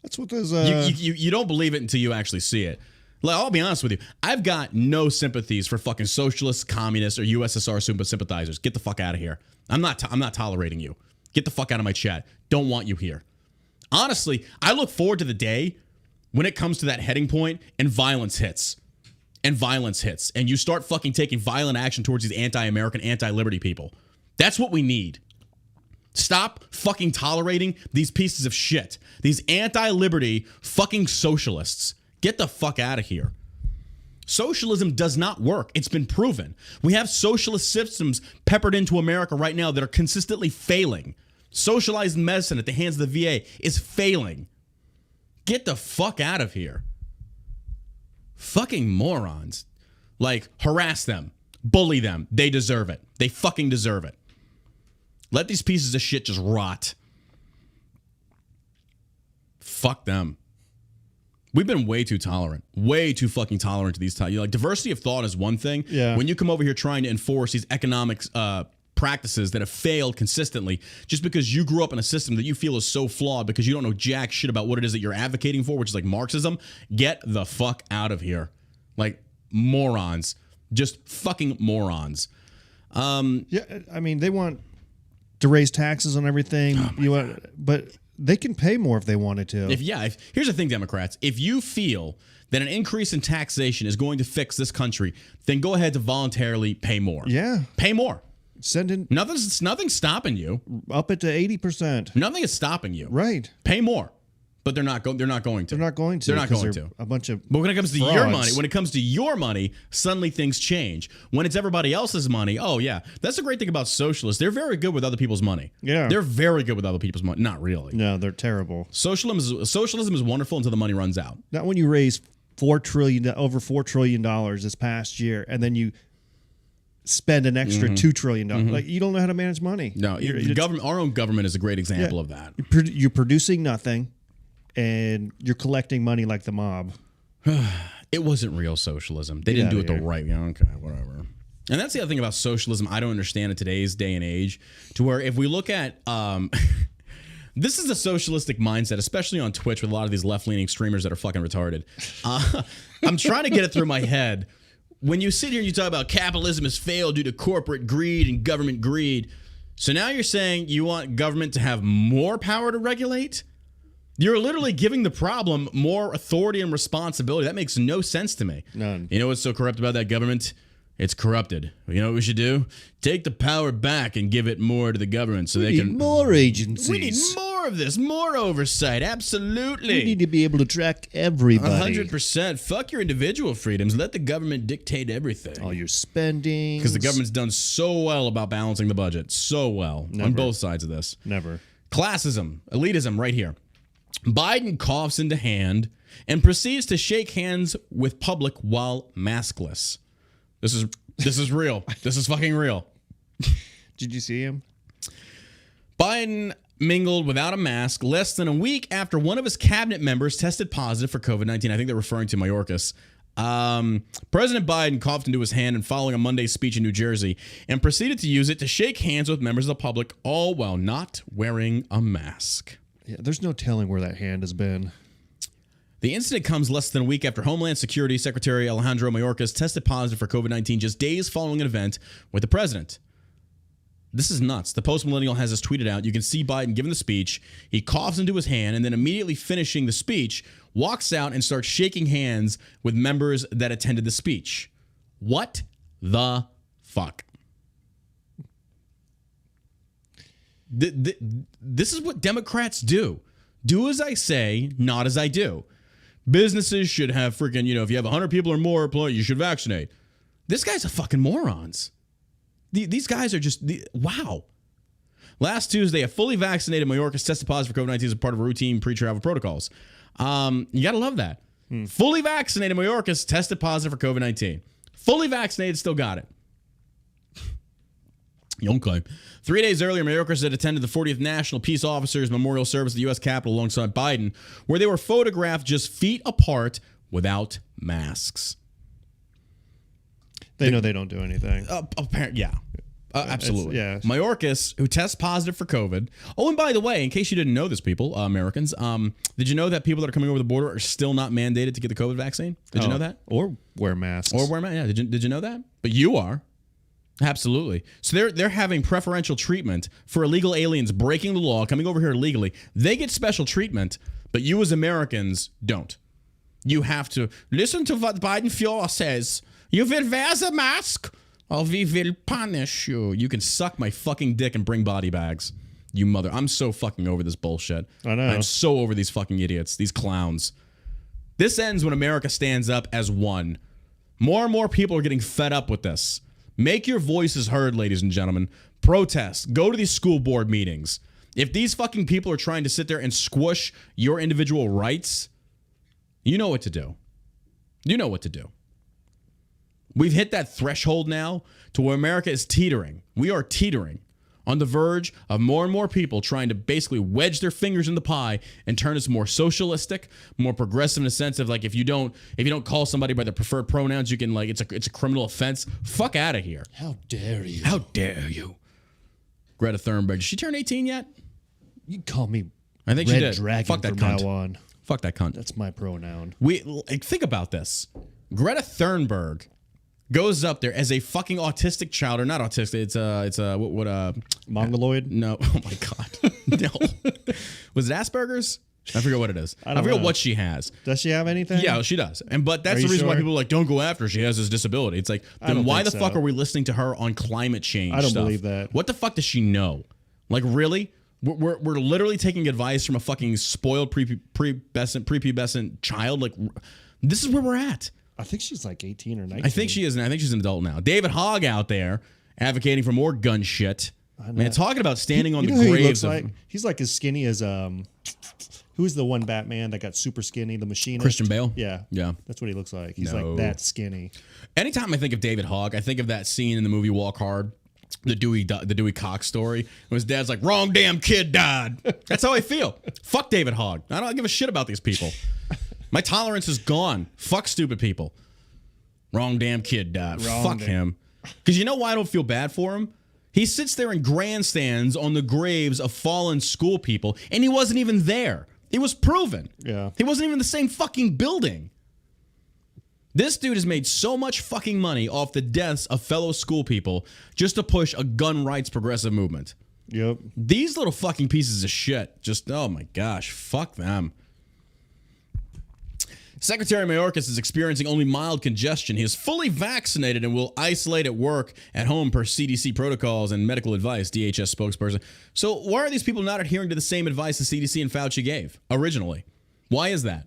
That's what those... You don't believe it until you actually see it. Like, I'll be honest with you. I've got no sympathies for fucking socialists, communists, or USSR sympathizers. Get the fuck out of here. I'm not tolerating you. Get the fuck out of my chat. Don't want you here. Honestly, I look forward to the day when it comes to that heading point and violence hits. And you start fucking taking violent action towards these anti-American, anti-liberty people. That's what we need. Stop fucking tolerating these pieces of shit. These anti-liberty fucking socialists. Get the fuck out of here. Socialism does not work. It's been proven. We have socialist systems peppered into America right now that are consistently failing. Socialized medicine at the hands of the VA is failing. Get the fuck out of here. Fucking morons. Like, harass them. Bully them. They deserve it. They fucking deserve it. Let these pieces of shit just rot. Fuck them. We've been way too tolerant. Way too fucking tolerant to these times. Like, diversity of thought is one thing. Yeah. When you come over here trying to enforce these economic practices that have failed consistently just because you grew up in a system that you feel is so flawed because you don't know jack shit about what it is that you're advocating for, which is like Marxism, get the fuck out of here. Like, morons. Just fucking morons. Yeah, I mean, they want to raise taxes on everything. But they can pay more if they wanted to. Here's the thing, Democrats. If you feel that an increase in taxation is going to fix this country, then go ahead to voluntarily pay more. Yeah. Pay more. Send in. Nothing's stopping you. Up it to 80%. Nothing is stopping you. Right. Pay more. But they're not going to. They're not going to. They're not going to. A bunch of. But when it comes to your money, suddenly things change. When it's everybody else's money, oh yeah, that's the great thing about socialists. They're very good with other people's money. Yeah, they're very good with other people's money. Not really. No, they're terrible. Socialism is wonderful until the money runs out. Not when you raise over $4 trillion this past year, and then you spend an extra $2 trillion. Like, you don't know how to manage money. No, our own government is a great example of that. You're producing nothing. And you're collecting money like the mob. It wasn't real socialism. They didn't do it the right way. Okay, whatever. And that's the other thing about socialism I don't understand in today's day and age, to where if we look at this is a socialistic mindset, especially on Twitch with a lot of these left-leaning streamers that are fucking retarded. I'm trying to get it through my head. When you sit here and you talk about capitalism has failed due to corporate greed and government greed, so now you're saying you want government to have more power to regulate? You're literally giving the problem more authority and responsibility. That makes no sense to me. None. You know what's so corrupt about that government? It's corrupted. You know what we should do? Take the power back and give it more to the government so they can... more agencies. We need more of this, more oversight. Absolutely. We need to be able to track everybody. 100%. Fuck your individual freedoms. Let the government dictate everything. All your spending. Because the government's done so well about balancing the budget. So well. Never. On both sides of this. Never. Classism. Elitism right here. Biden coughs into hand and proceeds to shake hands with public while maskless. This is real. This is fucking real. Did you see him? Biden mingled without a mask less than a week after one of his cabinet members tested positive for COVID-19. I think they're referring to Mayorkas. President Biden coughed into his hand and following a Monday speech in New Jersey and proceeded to use it to shake hands with members of the public, all while not wearing a mask. Yeah, there's no telling where that hand has been. The incident comes less than a week after Homeland Security Secretary Alejandro Mayorkas tested positive for COVID-19 just days following an event with the president. This is nuts. The post-millennial has this tweeted out. You can see Biden giving the speech. He coughs into his hand and then immediately finishing the speech, walks out and starts shaking hands with members that attended the speech. What the fuck? This is what Democrats do. Do as I say, not as I do. Businesses should have freaking, if you have 100 people or more, you should vaccinate. This guy's a fucking morons. These guys are just, wow. Last Tuesday, a fully vaccinated Mayorkas tested positive for COVID-19 as a part of routine pre-travel protocols. You got to love that. Fully vaccinated Mayorkas tested positive for COVID-19. Fully vaccinated, still got it. Okay. 3 days earlier, Mayorkas had attended the 40th National Peace Officers Memorial Service at the U.S. Capitol alongside Biden, where they were photographed just feet apart without masks. They know they don't do anything. Apparently, yeah. Absolutely. Yeah. Mayorkas, who tests positive for COVID. Oh, and by the way, in case you didn't know this, people, Americans, did you know that people that are coming over the border are still not mandated to get the COVID vaccine? Did you know that? Or wear masks. Yeah. Did you know that? But you are. Absolutely. So they're having preferential treatment for illegal aliens breaking the law, coming over here illegally. They get special treatment, but you as Americans don't. You have to listen to what Biden Fuhrer says. You will wear the mask, or we will punish you. You can suck my fucking dick and bring body bags. You mother. I'm so fucking over this bullshit. I know. I'm so over these fucking idiots, these clowns. This ends when America stands up as one. More and more people are getting fed up with this. Make your voices heard, ladies and gentlemen. Protest. Go to these school board meetings. If these fucking people are trying to sit there and squish your individual rights, you know what to do. You know what to do. We've hit that threshold now to where America is teetering. We are teetering on the verge of more and more people trying to basically wedge their fingers in the pie and turn us more socialistic, more progressive in the sense of like if you don't call somebody by their preferred pronouns, you can it's a criminal offense. Fuck out of here. How dare you? How dare you? Greta Thunberg. Did she turn 18 yet? You call me I think Red she did. Dragon Fuck that from cunt. now on. Fuck that cunt. That's my pronoun. Think about this. Greta Thunberg goes up there as a fucking autistic child, or not autistic. It's Mongoloid? No. Oh my god. No. Was it Asperger's? I forget what it is. I forget what she has. Does she have anything? Yeah, she does. But that's the reason why people are like, don't go after her. She has this disability. It's like, then why the fuck are we listening to her on climate change? I don't stuff? believe that. What the fuck does she know? Like, really? We're literally taking advice from a fucking spoiled prepubescent child. Like, this is where we're at. I think she's like 18 or 19. I think she is, and I think she's an adult now. David Hogg out there advocating for more gun shit. Man, talking about standing on the graves of... He's like as skinny as who's the one Batman that got super skinny, the Machinist? Christian Bale? Yeah. That's what he looks like. He's like that skinny. Anytime I think of David Hogg, I think of that scene in the movie Walk Hard, the Dewey Cox story. When his dad's like, wrong damn kid died. That's how I feel. Fuck David Hogg. I don't give a shit about these people. My tolerance is gone. Fuck stupid people. Wrong damn kid died. Fuck him. Because you know why I don't feel bad for him? He sits there in grandstands on the graves of fallen school people, and he wasn't even there. It was proven. Yeah. He wasn't even in the same fucking building. This dude has made so much fucking money off the deaths of fellow school people just to push a gun rights progressive movement. Yep. These little fucking pieces of shit. Just, oh my gosh, fuck them. Secretary Mayorkas is experiencing only mild congestion. He is fully vaccinated and will isolate at work, at home per CDC protocols and medical advice, DHS spokesperson. So why are these people not adhering to the same advice the CDC and Fauci gave originally? Why is that?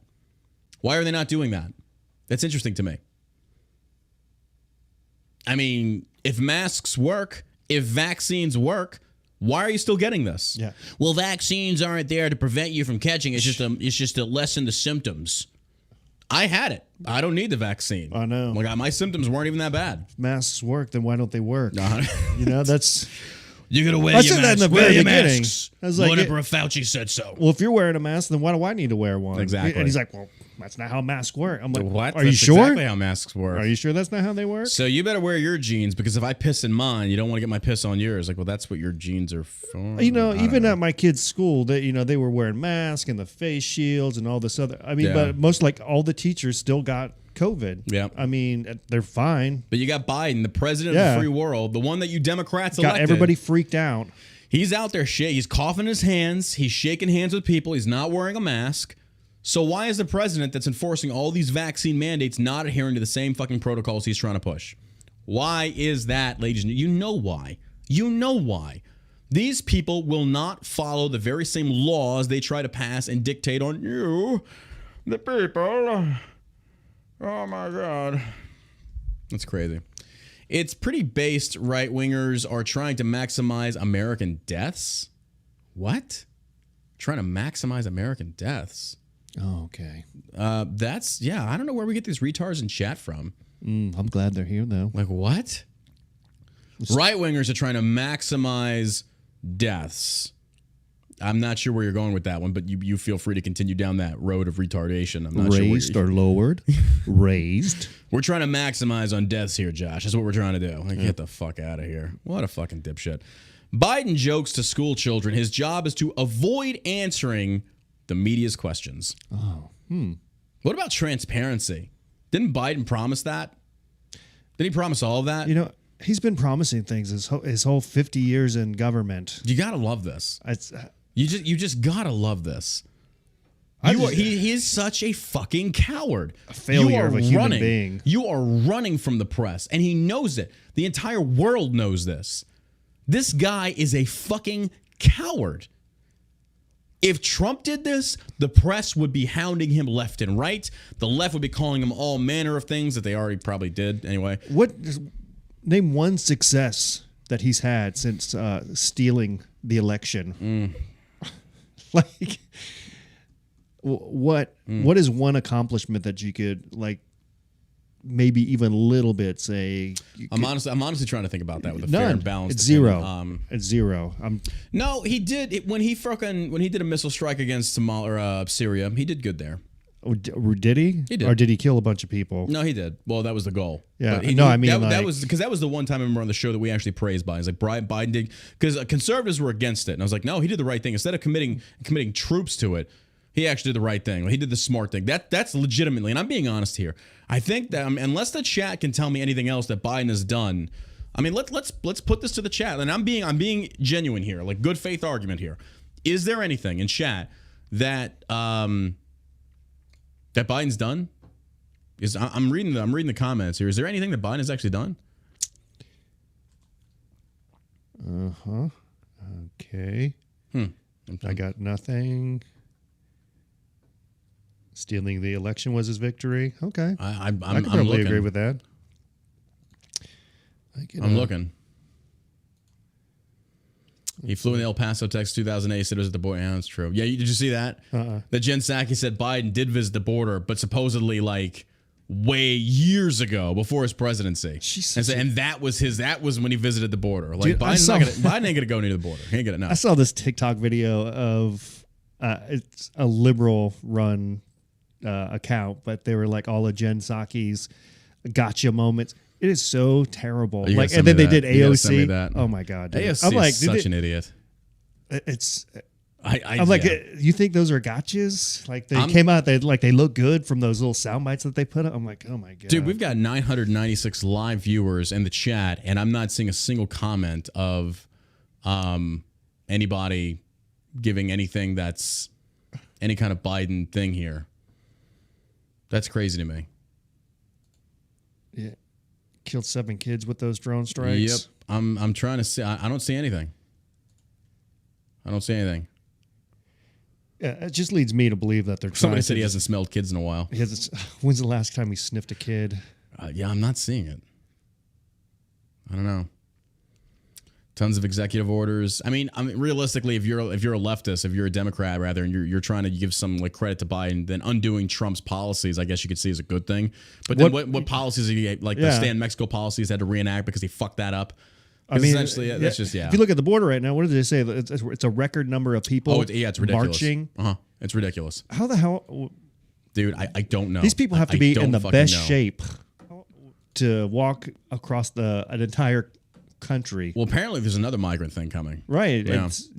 Why are they not doing that? That's interesting to me. I mean, if masks work, if vaccines work, why are you still getting this? Yeah. Well, vaccines aren't there to prevent you from catching it. It's just to lessen the symptoms. I had it. I don't need the vaccine. I know. Like, my symptoms weren't even that bad. If masks work, then why don't they work? You know, that's... You gotta wear I your said that in the mask. very Wear your beginning. masks. I was like, Whatever Fauci said so. Well, if you're wearing a mask, then why do I need to wear one? Exactly. And he's like, well, that's not how masks work. I'm like, What? Are you That's sure? exactly how masks work. Are you sure that's not how they work? So you better wear your jeans, because if I piss in mine, you don't want to get my piss on yours. Like, well, that's what your jeans are for. You know, even at my kids' school, they were wearing masks and the face shields and all this other. I mean, but most all the teachers still got COVID. Yeah. I mean, they're fine. But you got Biden, the president of the free world, the one that you Democrats elected. Got everybody freaked out. He's out there shit. He's coughing his hands. He's shaking hands with people. He's not wearing a mask. So why is the president that's enforcing all these vaccine mandates not adhering to the same fucking protocols he's trying to push? Why is that, ladies and gentlemen? You know why. You know why. These people will not follow the very same laws they try to pass and dictate on you. The people. Oh my God. That's crazy. It's pretty based. Right-wingers are trying to maximize American deaths. What? Trying to maximize American deaths. Oh, okay. That's, yeah, I don't know where we get these retards in chat from. I'm glad they're here, though. Like, what? Right-wingers are trying to maximize deaths. I'm not sure where you're going with that one, but you feel free to continue down that road of retardation. I'm not raised sure or lowered. Raised. We're trying to maximize on deaths here, Josh. That's what we're trying to do. Like, get the fuck out of here. What a fucking dipshit. Biden jokes to school children. His job is to avoid answering the media's questions. Oh. What about transparency? Didn't Biden promise that? Did he promise all of that? You know, he's been promising things his whole 50 years in government. You gotta love this. It's, you just gotta love this. He is such a fucking coward. A failure of a human being. You are running from the press, and he knows it. The entire world knows this. This guy is a fucking coward. If Trump did this, the press would be hounding him left and right. The left would be calling him all manner of things that they already probably did anyway. Name one success that he's had since stealing the election. Like, what is one accomplishment that you could, like, maybe even a little bit say? I'm honestly trying to think about that with a fair and balanced. It's zero. It's zero. No, he did when he did a missile strike against Somalia or Syria. He did good there. Did he? He did. Or did he kill a bunch of people? No, he did. Well, that was the goal. Yeah. That was because that was the one time I remember on the show that we actually praised Biden. It's like Biden did, because conservatives were against it, and I was like, no, he did the right thing. Instead of committing troops to it, he actually did the right thing. He did the smart thing. That's legitimately, and I'm being honest here. I think that unless the chat can tell me anything else that Biden has done, I mean, let's put this to the chat, and I'm being genuine here, like good faith argument here. Is there anything in chat that that Biden's done? I'm reading the comments here. Is there anything that Biden has actually done? Okay. I got nothing. Stealing the election was his victory. Okay. I can probably agree with that. I'm looking. He flew in the El Paso, Texas, 2008. Said it was at the border. Yeah, that's true. Yeah, did you see that? That Jen Psaki said Biden did visit the border, but supposedly like way years ago before his presidency. And that was when he visited the border. Like, dude, Biden ain't gonna go near the border. He ain't gonna know. I saw this TikTok video of it's a liberal run account, but they were like all of Jen Psaki's gotcha moments. It is so terrible. Like, and then they did AOC. Oh my god, dude. AOC I'm like, is such an idiot. I'm like, you think those are gotchas? Like they came out, they look good from those little sound bites that they put up. I'm like, oh my god, dude. We've got 996 live viewers in the chat, and I'm not seeing a single comment of anybody giving anything that's any kind of Biden thing here. That's crazy to me. Yeah. Killed 7 kids with those drone strikes. Yep. I'm trying to see. I don't see anything. I don't see anything. Yeah, it just leads me to believe that they're. Somebody said he hasn't smelled kids in a while. When's the last time he sniffed a kid? Yeah, I'm not seeing it. I don't know. Tons of executive orders. I mean, realistically, if you're a leftist, if you're a Democrat rather, and you're trying to give some like credit to Biden, then undoing Trump's policies, I guess you could see as a good thing. But then what policies are you, like the Stay in Mexico policies had to reenact because he fucked that up? I mean, essentially, that's just If you look at the border right now, what did they say? It's a record number of people. Oh, it's ridiculous. Marching. It's ridiculous. How the hell, dude? I don't know. These people have to be in the best shape to walk across an entire country. Well, apparently there's another migrant thing coming. Right. Yeah. It's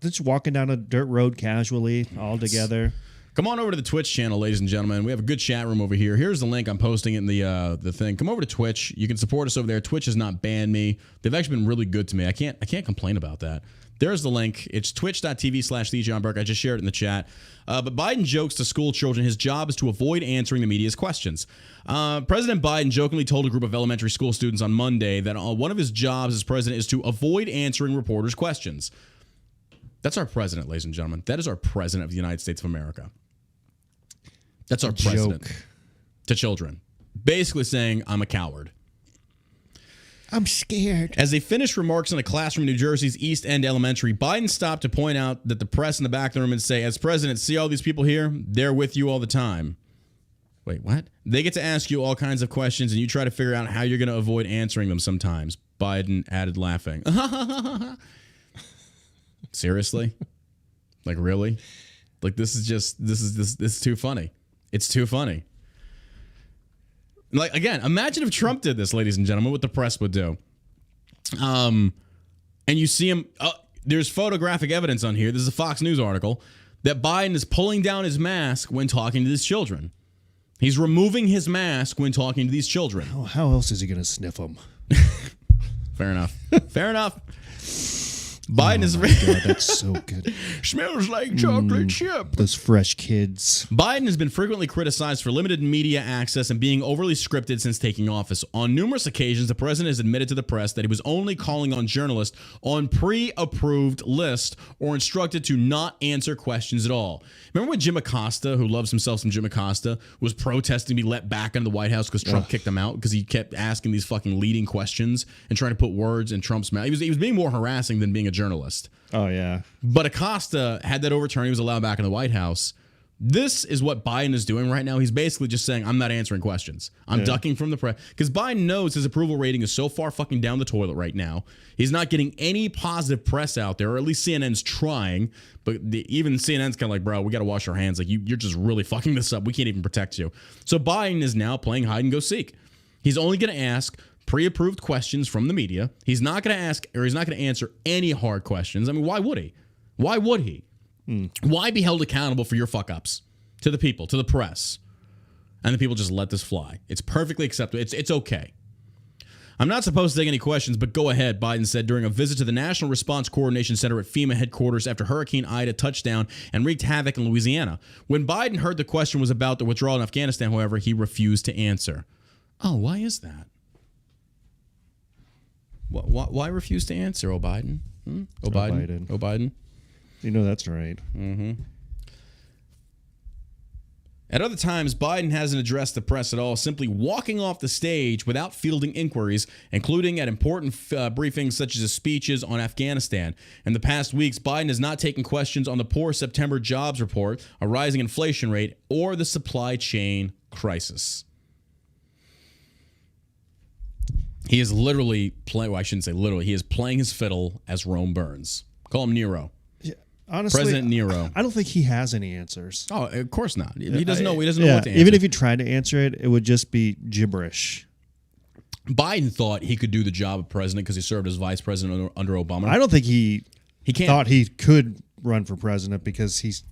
just walking down a dirt road casually all together. Come on over to the Twitch channel, ladies and gentlemen. We have a good chat room over here. Here's the link. I'm posting it in the thing. Come over to Twitch. You can support us over there. Twitch has not banned me. They've actually been really good to me. I can't complain about that. There's the link. It's twitch.tv/TheJohnBurke. I just shared it in the chat. But Biden jokes to school children his job is to avoid answering the media's questions. President Biden jokingly told a group of elementary school students on Monday that one of his jobs as president is to avoid answering reporters' questions. That's our president, ladies and gentlemen. That is our president of the United States of America. That's our president to children. Basically saying, I'm a coward. I'm scared. As they finished remarks in a classroom in New Jersey's East End Elementary, Biden stopped to point out that the press in the back of the room would say, as president, see all these people here? They're with you all the time. Wait, what? They get to ask you all kinds of questions, and you try to figure out how you're going to avoid answering them sometimes. Biden added, laughing. Seriously? Like, really? Like, this is too funny. It's too funny. Like, again, imagine if Trump did this, ladies and gentlemen, what the press would do. And you see him, there's photographic evidence on here. This is a Fox News article that Biden is pulling down his mask when talking to these children. He's removing his mask when talking to these children. How else is he going to sniff them? Fair enough. Fair enough. Biden is... God, that's so good. Smells like chocolate chip. Those fresh kids. Biden has been frequently criticized for limited media access and being overly scripted since taking office. On numerous occasions, the president has admitted to the press that he was only calling on journalists on pre-approved lists or instructed to not answer questions at all. Remember when Jim Acosta, who loves himself some Jim Acosta, was protesting to be let back into the White House because Trump kicked him out because he kept asking these fucking leading questions and trying to put words in Trump's mouth. He was being more harassing than being a journalist. Oh, yeah. But Acosta had that overturned. He was allowed back in the White House. This is what Biden is doing right now. He's basically just saying, I'm not answering questions. I'm ducking from the press. Because Biden knows his approval rating is so far fucking down the toilet right now. He's not getting any positive press out there, or at least CNN's trying. But even CNN's kind of like, bro, we got to wash our hands. Like, you're just really fucking this up. We can't even protect you. So Biden is now playing hide and go seek. He's only going to ask pre-approved questions from the media. He's not going to ask, or he's not going to answer any hard questions. I mean, why would he? Why would he? Why be held accountable for your fuck-ups? To the people, to the press. And the people just let this fly. It's perfectly acceptable. It's okay. I'm not supposed to take any questions, but go ahead, Biden said during a visit to the National Response Coordination Center at FEMA headquarters after Hurricane Ida touched down and wreaked havoc in Louisiana. When Biden heard the question was about the withdrawal in Afghanistan, however, he refused to answer. Oh, why is that? Why refuse to answer, oh Biden? Oh Biden? Oh Biden? You know that's right. Mm-hmm. At other times, Biden hasn't addressed the press at all, simply walking off the stage without fielding inquiries, including at important briefings such as his speeches on Afghanistan. In the past weeks, Biden has not taken questions on the poor September jobs report, a rising inflation rate, or the supply chain crisis. He is literally playing, well, I shouldn't say literally, he is playing his fiddle as Rome burns. Call him Nero. Honestly, President Nero. I don't think he has any answers. Oh, of course not. He doesn't know. He doesn't know what to answer. Even if he tried to answer it, it would just be gibberish. Biden thought he could do the job of president because he served as vice president under Obama. I don't think he thought he could run for president because he's.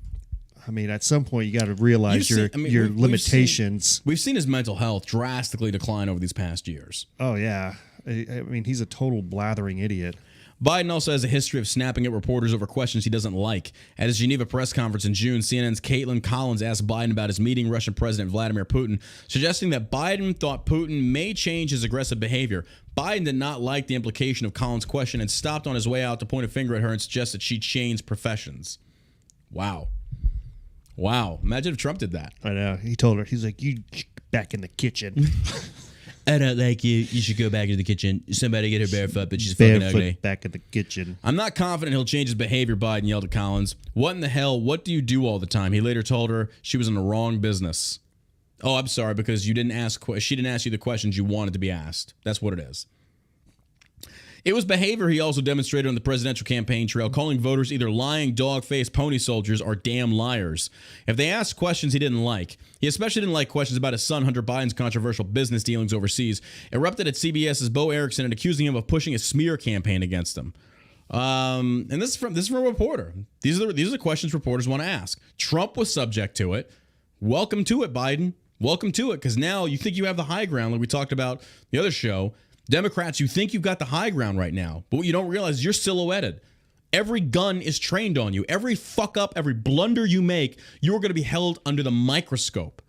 I mean, at some point you got to realize your limitations. We've seen his mental health drastically decline over these past years. Oh yeah, I mean he's a total blathering idiot. Biden also has a history of snapping at reporters over questions he doesn't like. At his Geneva press conference in June, CNN's Caitlin Collins asked Biden about his meeting Russian President Vladimir Putin, suggesting that Biden thought Putin may change his aggressive behavior. Biden did not like the implication of Collins' question and stopped on his way out to point a finger at her and suggest that she change professions. Wow. Wow. Imagine if Trump did that. I know. He told her, he's like, you back in the kitchen. I don't like you. You should go back into the kitchen. Somebody get her barefoot, but she's fucking ugly. Back in the kitchen. I'm not confident he'll change his behavior, Biden yelled at Collins. What in the hell? What do you do all the time? He later told her she was in the wrong business. Oh, I'm sorry, because she didn't ask you the questions you wanted to be asked. That's what it is. It was behavior he also demonstrated on the presidential campaign trail, calling voters either lying, dog-faced pony soldiers or damn liars. If they asked questions he didn't like, he especially didn't like questions about his son Hunter Biden's controversial business dealings overseas, erupted at CBS's Bo Erickson and accusing him of pushing a smear campaign against him. And this is from a reporter. These are the questions reporters want to ask. Trump was subject to it. Welcome to it, Biden. Welcome to it, because now you think you have the high ground, like we talked about the other show. Democrats, you think you've got the high ground right now, but what you don't realize is you're silhouetted. Every gun is trained on you. Every fuck up, every blunder you make, you're going to be held under the microscope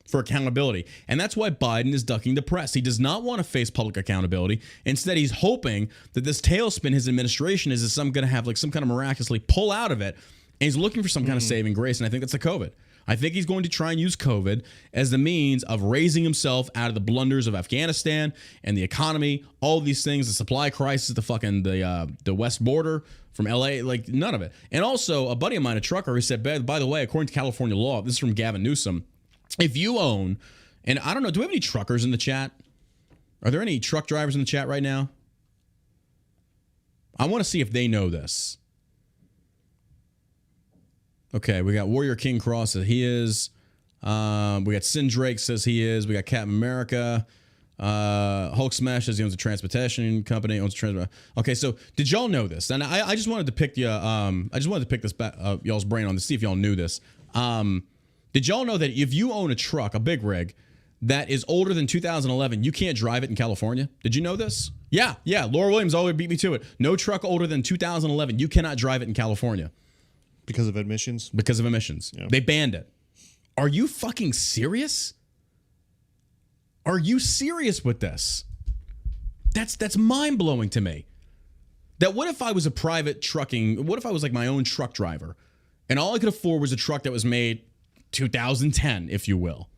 for accountability. And that's why Biden is ducking the press. He does not want to face public accountability. Instead, he's hoping that this tailspin his administration is some going to have like some kind of miraculously pull out of it. And he's looking for some kind of saving grace. And I think that's the COVID. I think he's going to try and use COVID as the means of raising himself out of the blunders of Afghanistan and the economy, all these things, the supply crisis, the west border from LA, like none of it. And also, a buddy of mine, a trucker, who said, by the way, according to California law, this is from Gavin Newsom, if you own, and I don't know, do we have any truckers in the chat? Are there any truck drivers in the chat right now? I want to see if they know this. Okay, we got Warrior King Cross says he is. We got Sin Drake says he is. We got Captain America. Hulk Smash says he owns a transportation company. Okay, so did y'all know this? And I just wanted to pick you. I just wanted to pick this y'all's brain on to see if y'all knew this. Did y'all know that if you own a truck, a big rig, that is older than 2011, you can't drive it in California? Did you know this? Yeah. Laura Williams always beat me to it. No truck older than 2011, you cannot drive it in California. Because of emissions? Because of emissions. Yeah. They banned it. Are you fucking serious? Are you serious with this? That's mind-blowing to me. That what if I was a private trucking, what if I was like my own truck driver, and all I could afford was a truck that was made 2010, if you will.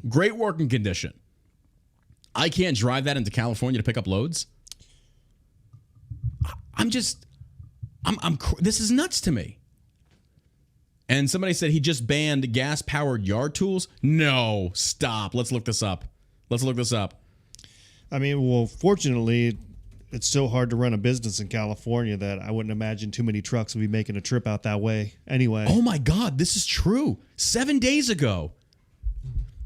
Great working condition. I can't drive that into California to pick up loads? This is nuts to me. And somebody said he just banned gas-powered yard tools. No, stop. Let's look this up. I mean, well, fortunately, it's so hard to run a business in California that I wouldn't imagine too many trucks would be making a trip out that way anyway. Oh, my God. This is true. 7 days ago,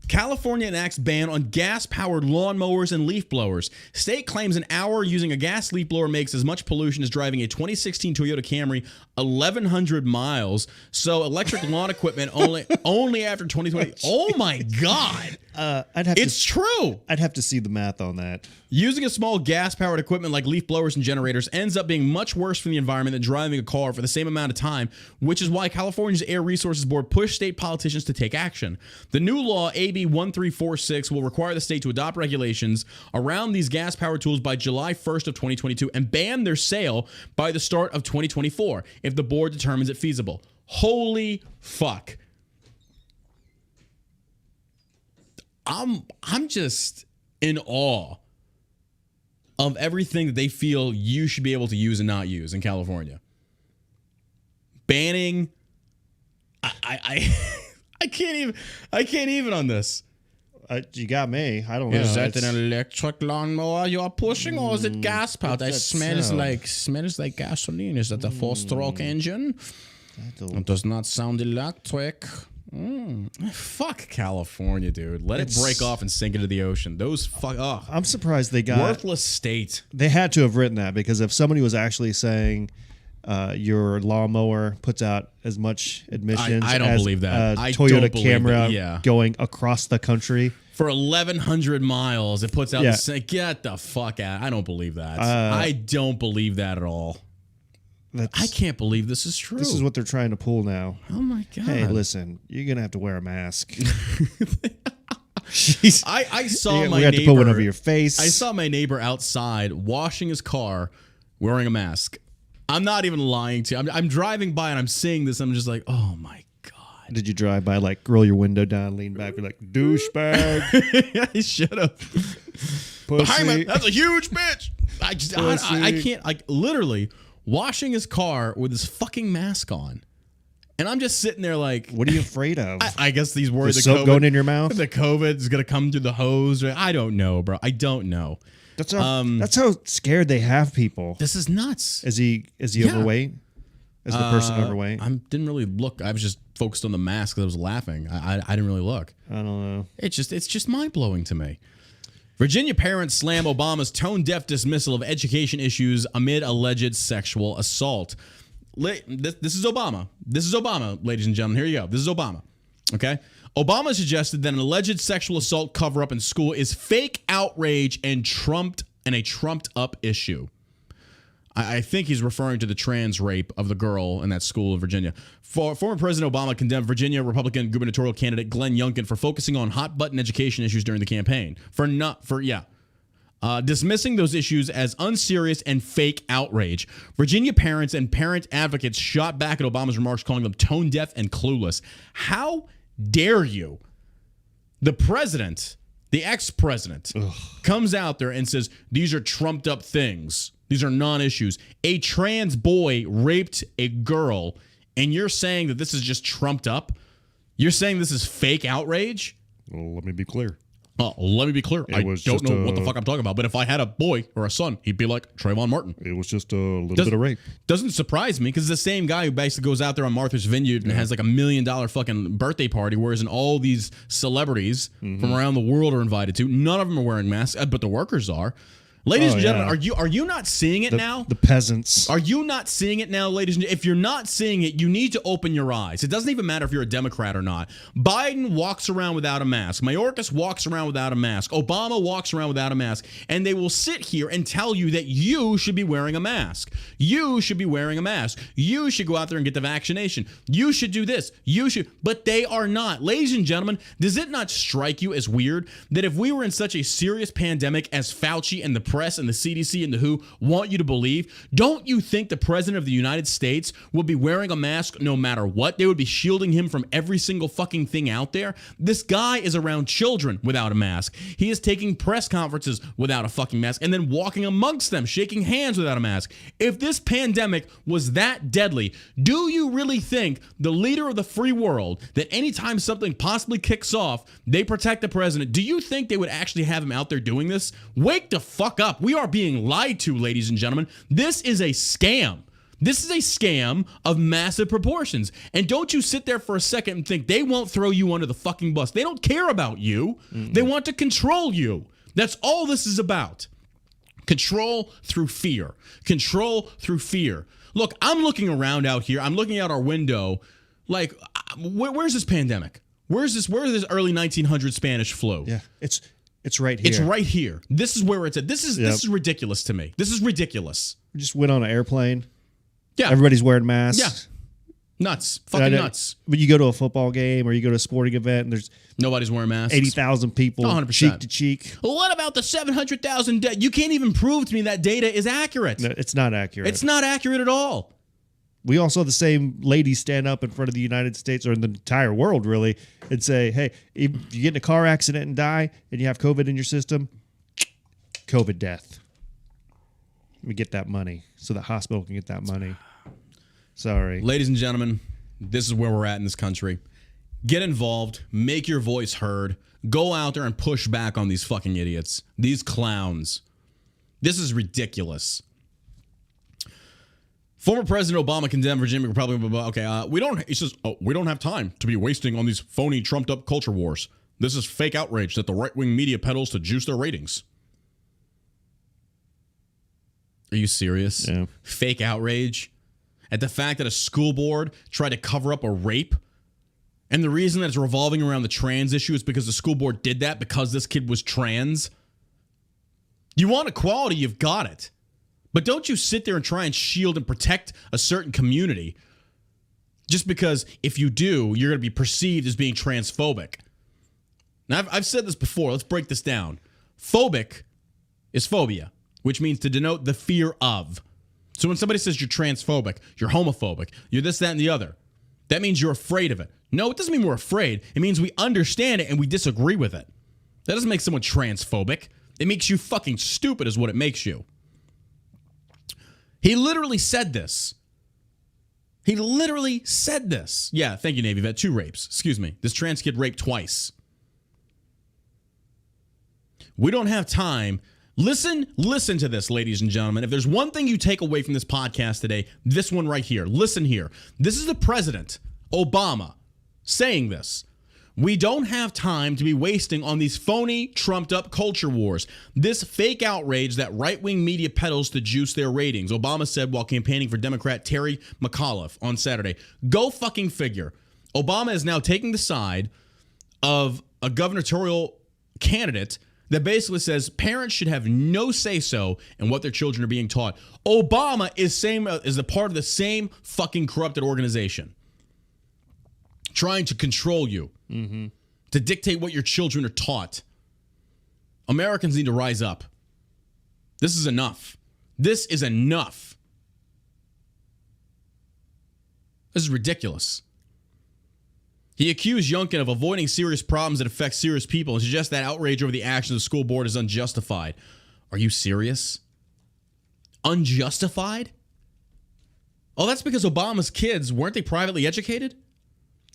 California enacts ban on gas-powered lawnmowers and leaf blowers. State claims an hour using a gas leaf blower makes as much pollution as driving a 2016 Toyota Camry 1,100 miles. So electric lawn equipment only after 2020. Oh my God! It's true. I'd have to see the math on that. Using a small gas-powered equipment like leaf blowers and generators ends up being much worse for the environment than driving a car for the same amount of time, which is why California's Air Resources Board pushed state politicians to take action. The new law, AB 1346, will require the state to adopt regulations around these gas-powered tools by July 1st of 2022 and ban their sale by the start of 2024 if the board determines it feasible. Holy fuck. I'm just in awe of everything that they feel you should be able to use and not use in California. Banning, I can't even on this. You got me. I don't know. Is that an electric lawnmower you are pushing, or is it gas powered? It smells like gasoline. Is that a 4-stroke engine? It does not sound electric. Fuck California, dude. Let it break off and sink into the ocean. I'm surprised they got worthless state. They had to have written that, because if somebody was actually saying your lawnmower puts out as much emissions I don't as believe that. a Toyota Camry going across the country for 1,100 miles, it puts out get the fuck out. I don't believe that. I don't believe that at all. I can't believe this is true. This is what they're trying to pull now. Oh my God. Hey, listen, you're going to have to wear a mask. I saw my neighbor. We have to put one over your face. I saw my neighbor outside washing his car wearing a mask. I'm not even lying to you. I'm driving by and I'm seeing this. I'm just like, oh my God. Did you drive by, like, roll your window down, lean back, be like, douchebag? Yeah, I should have. Behind me, that's a huge bitch. I can't, like, literally washing his car with his fucking mask on. And I'm just sitting there like... What are you afraid of? I guess these words... The soap going in your mouth? The COVID is going to come through the hose. I don't know, bro. I don't know. That's how scared they have people. This is nuts. Is he overweight? Is the person overweight? I didn't really look. I was just focused on the mask because I was laughing. I didn't really look. I don't know. It's just mind-blowing to me. Virginia parents slam Obama's tone-deaf dismissal of education issues amid alleged sexual assault. This is Obama. This is Obama, ladies and gentlemen. Here you go. This is Obama. Okay? Obama suggested that an alleged sexual assault cover-up in school is fake outrage and a trumped-up issue. I think he's referring to the trans rape of the girl in that school in Virginia. Former President Obama condemned Virginia Republican gubernatorial candidate Glenn Youngkin for focusing on hot-button education issues during the campaign. Dismissing those issues as unserious and fake outrage. Virginia parents and parent advocates shot back at Obama's remarks, calling them tone-deaf and clueless. How dare you? The president, the ex-president, comes out there and says, these are trumped up things. These are non-issues. A trans boy raped a girl, and you're saying that this is just trumped up? You're saying this is fake outrage? Well, let me be clear. I don't know what the fuck I'm talking about. But if I had a boy or a son, he'd be like Trayvon Martin. It was just a little bit of rape. Doesn't surprise me because the same guy who basically goes out there on Martha's Vineyard and has like $1 million fucking birthday party, whereas all these celebrities from around the world are invited to. None of them are wearing masks, but the workers are. Ladies and gentlemen, are you not seeing it now? The peasants. Are you not seeing it now, ladies and gentlemen? If you're not seeing it, you need to open your eyes. It doesn't even matter if you're a Democrat or not. Biden walks around without a mask. Mayorkas walks around without a mask. Obama walks around without a mask. And they will sit here and tell you that you should be wearing a mask. You should be wearing a mask. You should go out there and get the vaccination. You should do this. You should. But they are not. Ladies and gentlemen, does it not strike you as weird that if we were in such a serious pandemic as Fauci and the press and the CDC and the WHO want you to believe, don't you think the president of the United States will be wearing a mask no matter what? They would be shielding him from every single fucking thing out there. This guy is around children without a mask. He is taking press conferences without a fucking mask and then walking amongst them, shaking hands without a mask. If this pandemic was that deadly, do you really think the leader of the free world, that anytime something possibly kicks off, they protect the president? Do you think they would actually have him out there doing this? Wake the fuck up. We are being lied to, ladies and gentlemen. This is a scam. This is a scam of massive proportions. And don't you sit there for a second and think they won't throw you under the fucking bus. They don't care about you. They want to control you. That's all this is about. Control through fear. Control through fear. Look, I'm looking around out here. I'm looking out our window. Like, where's this pandemic? Where's this early 1900s Spanish flu? Yeah, it's right here. It's right here. This is where it's at. This is ridiculous to me. This is ridiculous. We just went on an airplane. Yeah. Everybody's wearing masks. Yeah. Nuts. Fucking nuts. When you go to a football game or you go to a sporting event and there's nobody's wearing masks. 80,000 people 100%. cheek to cheek. Well, what about the 700,000 dead? You can't even prove to me that data is accurate. No, it's not accurate. It's not accurate at all. We all saw the same lady stand up in front of the United States or in the entire world, really, and say, hey, if you get in a car accident and die and you have COVID in your system, COVID death. We get that money so the hospital can get that money. Sorry. Ladies and gentlemen, this is where we're at in this country. Get involved. Make your voice heard. Go out there and push back on these fucking idiots. These clowns. This is ridiculous. Former President Obama condemned Virginia Republican. He says, we don't have time to be wasting on these phony, trumped-up culture wars. This is fake outrage that the right-wing media peddles to juice their ratings. Are you serious? Yeah. Fake outrage at the fact that a school board tried to cover up a rape, and the reason that it's revolving around the trans issue is because the school board did that because this kid was trans. You want equality, you've got it. But don't you sit there and try and shield and protect a certain community just because if you do, you're going to be perceived as being transphobic. Now, I've said this before. Let's break this down. Phobic is phobia, which means to denote the fear of. So when somebody says you're transphobic, you're homophobic, you're this, that, and the other, that means you're afraid of it. No, it doesn't mean we're afraid. It means we understand it and we disagree with it. That doesn't make someone transphobic. It makes you fucking stupid is what it makes you. He literally said this. He literally said this. Yeah, thank you, Navy vet. 2 rapes. Excuse me. This trans kid raped twice. We don't have time. Listen to this, ladies and gentlemen. If there's one thing you take away from this podcast today, this one right here. Listen here. This is the president, Obama, saying this. We don't have time to be wasting on these phony, trumped-up culture wars. This fake outrage that right-wing media peddles to juice their ratings, Obama said while campaigning for Democrat Terry McAuliffe on Saturday. Go fucking figure. Obama is now taking the side of a gubernatorial candidate that basically says parents should have no say-so in what their children are being taught. Obama is a part of the same fucking corrupted organization, trying to control you, to dictate what your children are taught. Americans need to rise up. This is enough. This is enough. This is ridiculous. He accused Youngkin of avoiding serious problems that affect serious people and suggests that outrage over the actions of the school board is unjustified. Are you serious? Unjustified? Oh, that's because Obama's kids, weren't they privately educated?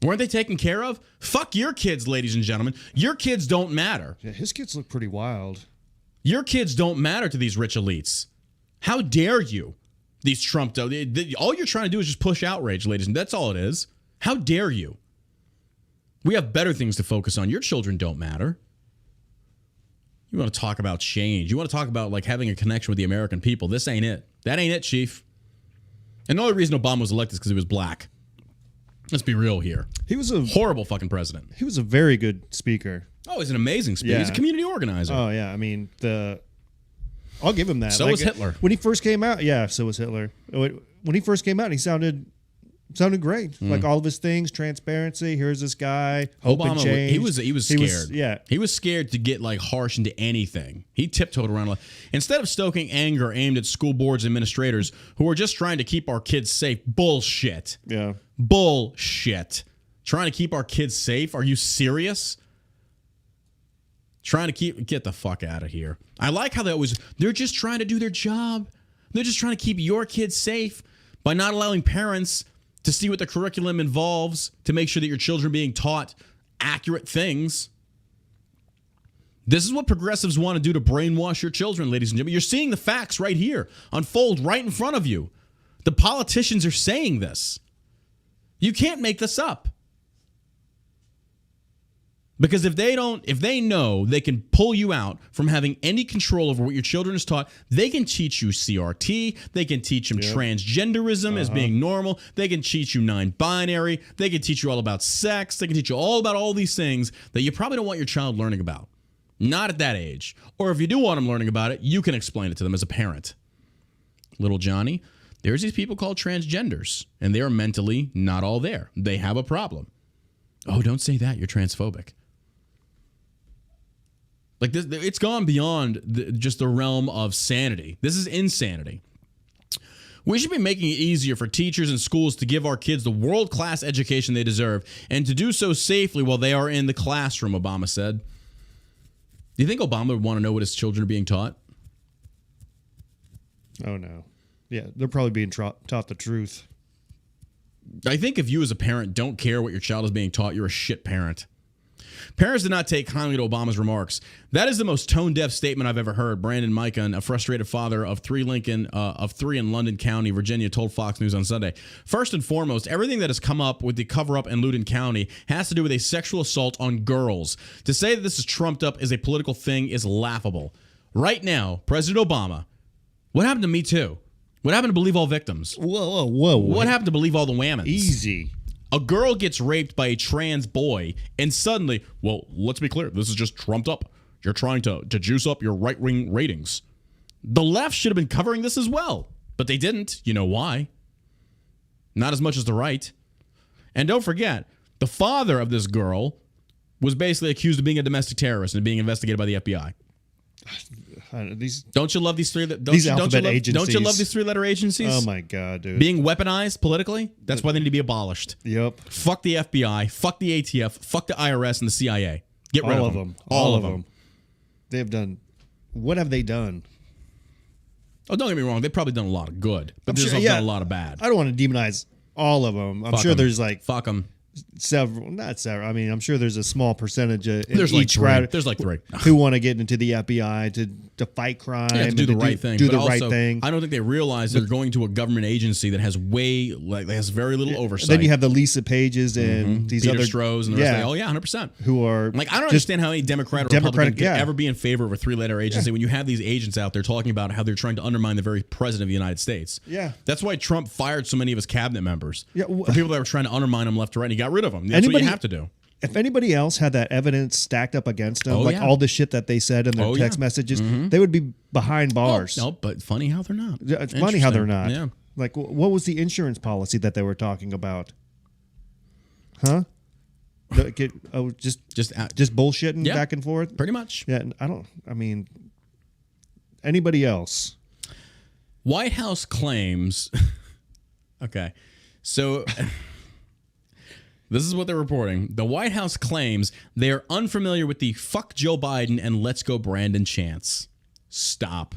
Weren't they taken care of? Fuck your kids, ladies and gentlemen. Your kids don't matter. Yeah, his kids look pretty wild. Your kids don't matter to these rich elites. How dare you? These Trump, all you're trying to do is just push outrage, ladies, and that's all it is. How dare you? We have better things to focus on. Your children don't matter. You want to talk about change. You want to talk about like having a connection with the American people. This ain't it. That ain't it, Chief. And the only reason Obama was elected is because he was black. Let's be real here. He was a horrible fucking president. He was a very good speaker. Oh, he's an amazing speaker. Yeah. He's a community organizer. Oh, yeah. I mean, I'll give him that. So was Hitler. When he first came out, so was Hitler. When he first came out, he sounded great. Like all of his things, transparency. Here's this guy. Hope and change. He was scared. He was scared to get like harsh into anything. He tiptoed around. Instead of stoking anger aimed at school boards and administrators who are just trying to keep our kids safe. Bullshit. Yeah. Bullshit. Trying to keep our kids safe? Are you serious? Trying to get the fuck out of here. I like how they're just trying to do their job. They're just trying to keep your kids safe by not allowing parents to see what the curriculum involves to make sure that your children are being taught accurate things. This is what progressives want to do to brainwash your children, ladies and gentlemen. You're seeing the facts right here unfold right in front of you. The politicians are saying this. You can't make this up. Because if they know they can pull you out from having any control over what your children is taught, they can teach you CRT, they can teach them transgenderism as being normal, they can teach you non-binary, they can teach you all about sex, they can teach you all about all these things that you probably don't want your child learning about. Not at that age. Or if you do want them learning about it, you can explain it to them as a parent. Little Johnny, there's these people called transgenders, and they are mentally not all there. They have a problem. Oh, don't say that. You're transphobic. Like this, it's gone beyond just the realm of sanity. This is insanity. We should be making it easier for teachers and schools to give our kids the world-class education they deserve and to do so safely while they are in the classroom, Obama said. Do you think Obama would want to know what his children are being taught? Oh, no. Yeah, they're probably being taught the truth. I think if you as a parent don't care what your child is being taught, you're a shit parent. Parents did not take kindly to Obama's remarks. That is the most tone-deaf statement I've ever heard. Brandon Mikan, a frustrated father of three in London County, Virginia, told Fox News on Sunday. First and foremost, everything that has come up with the cover-up in Loudoun County has to do with a sexual assault on girls. To say that this is trumped up as a political thing is laughable. Right now, President Obama, what happened to Me Too? What happened to Believe All Victims? Whoa. What happened to Believe All the Whammons? Easy. A girl gets raped by a trans boy, and suddenly, well, let's be clear, this is just trumped up. You're trying to juice up your right-wing ratings. The left should have been covering this as well, but they didn't. You know why? Not as much as the right. And don't forget, the father of this girl was basically accused of being a domestic terrorist and being investigated by the FBI. Don't you love these three? Don't you love these three-letter agencies? Oh my god, dude! Being weaponized politically. That's why they need to be abolished. Yep. Fuck the FBI. Fuck the ATF. Fuck the IRS and the CIA. Get rid of them. All of them. They have done. What have they done? Oh, don't get me wrong. They've probably done a lot of good, but they've also done a lot of bad. I don't want to demonize all of them. I'm sure there's like fuck them. Not several. I mean, I'm sure there's a small percentage of there's each crowd. There's like three who want to get into the FBI to fight crime, to do the right thing. Do the right thing. I don't think they realize they're going to a government agency that has has very little oversight. Then you have the Lisa Pages and these Peter other Strohs and the rest. 100%. Who are like, I don't understand how any Democrat or Republican could ever be in favor of a three-letter agency when you have these agents out there talking about how they're trying to undermine the very president of the United States. Yeah, that's why Trump fired so many of his cabinet members. For people that were trying to undermine him left to right, and he got rid of them. That's what you have to do. If anybody else had that evidence stacked up against them, all the shit that they said in their text messages, they would be behind bars. No, but funny how they're not. It's funny how they're not. Yeah. Like, what was the insurance policy that they were talking about? Huh? Just bullshitting back and forth? Pretty much. Yeah, I mean, anybody else? White House claims... Okay, so... This is what they're reporting. The White House claims they are unfamiliar with the fuck Joe Biden and let's go Brandon chants. Stop.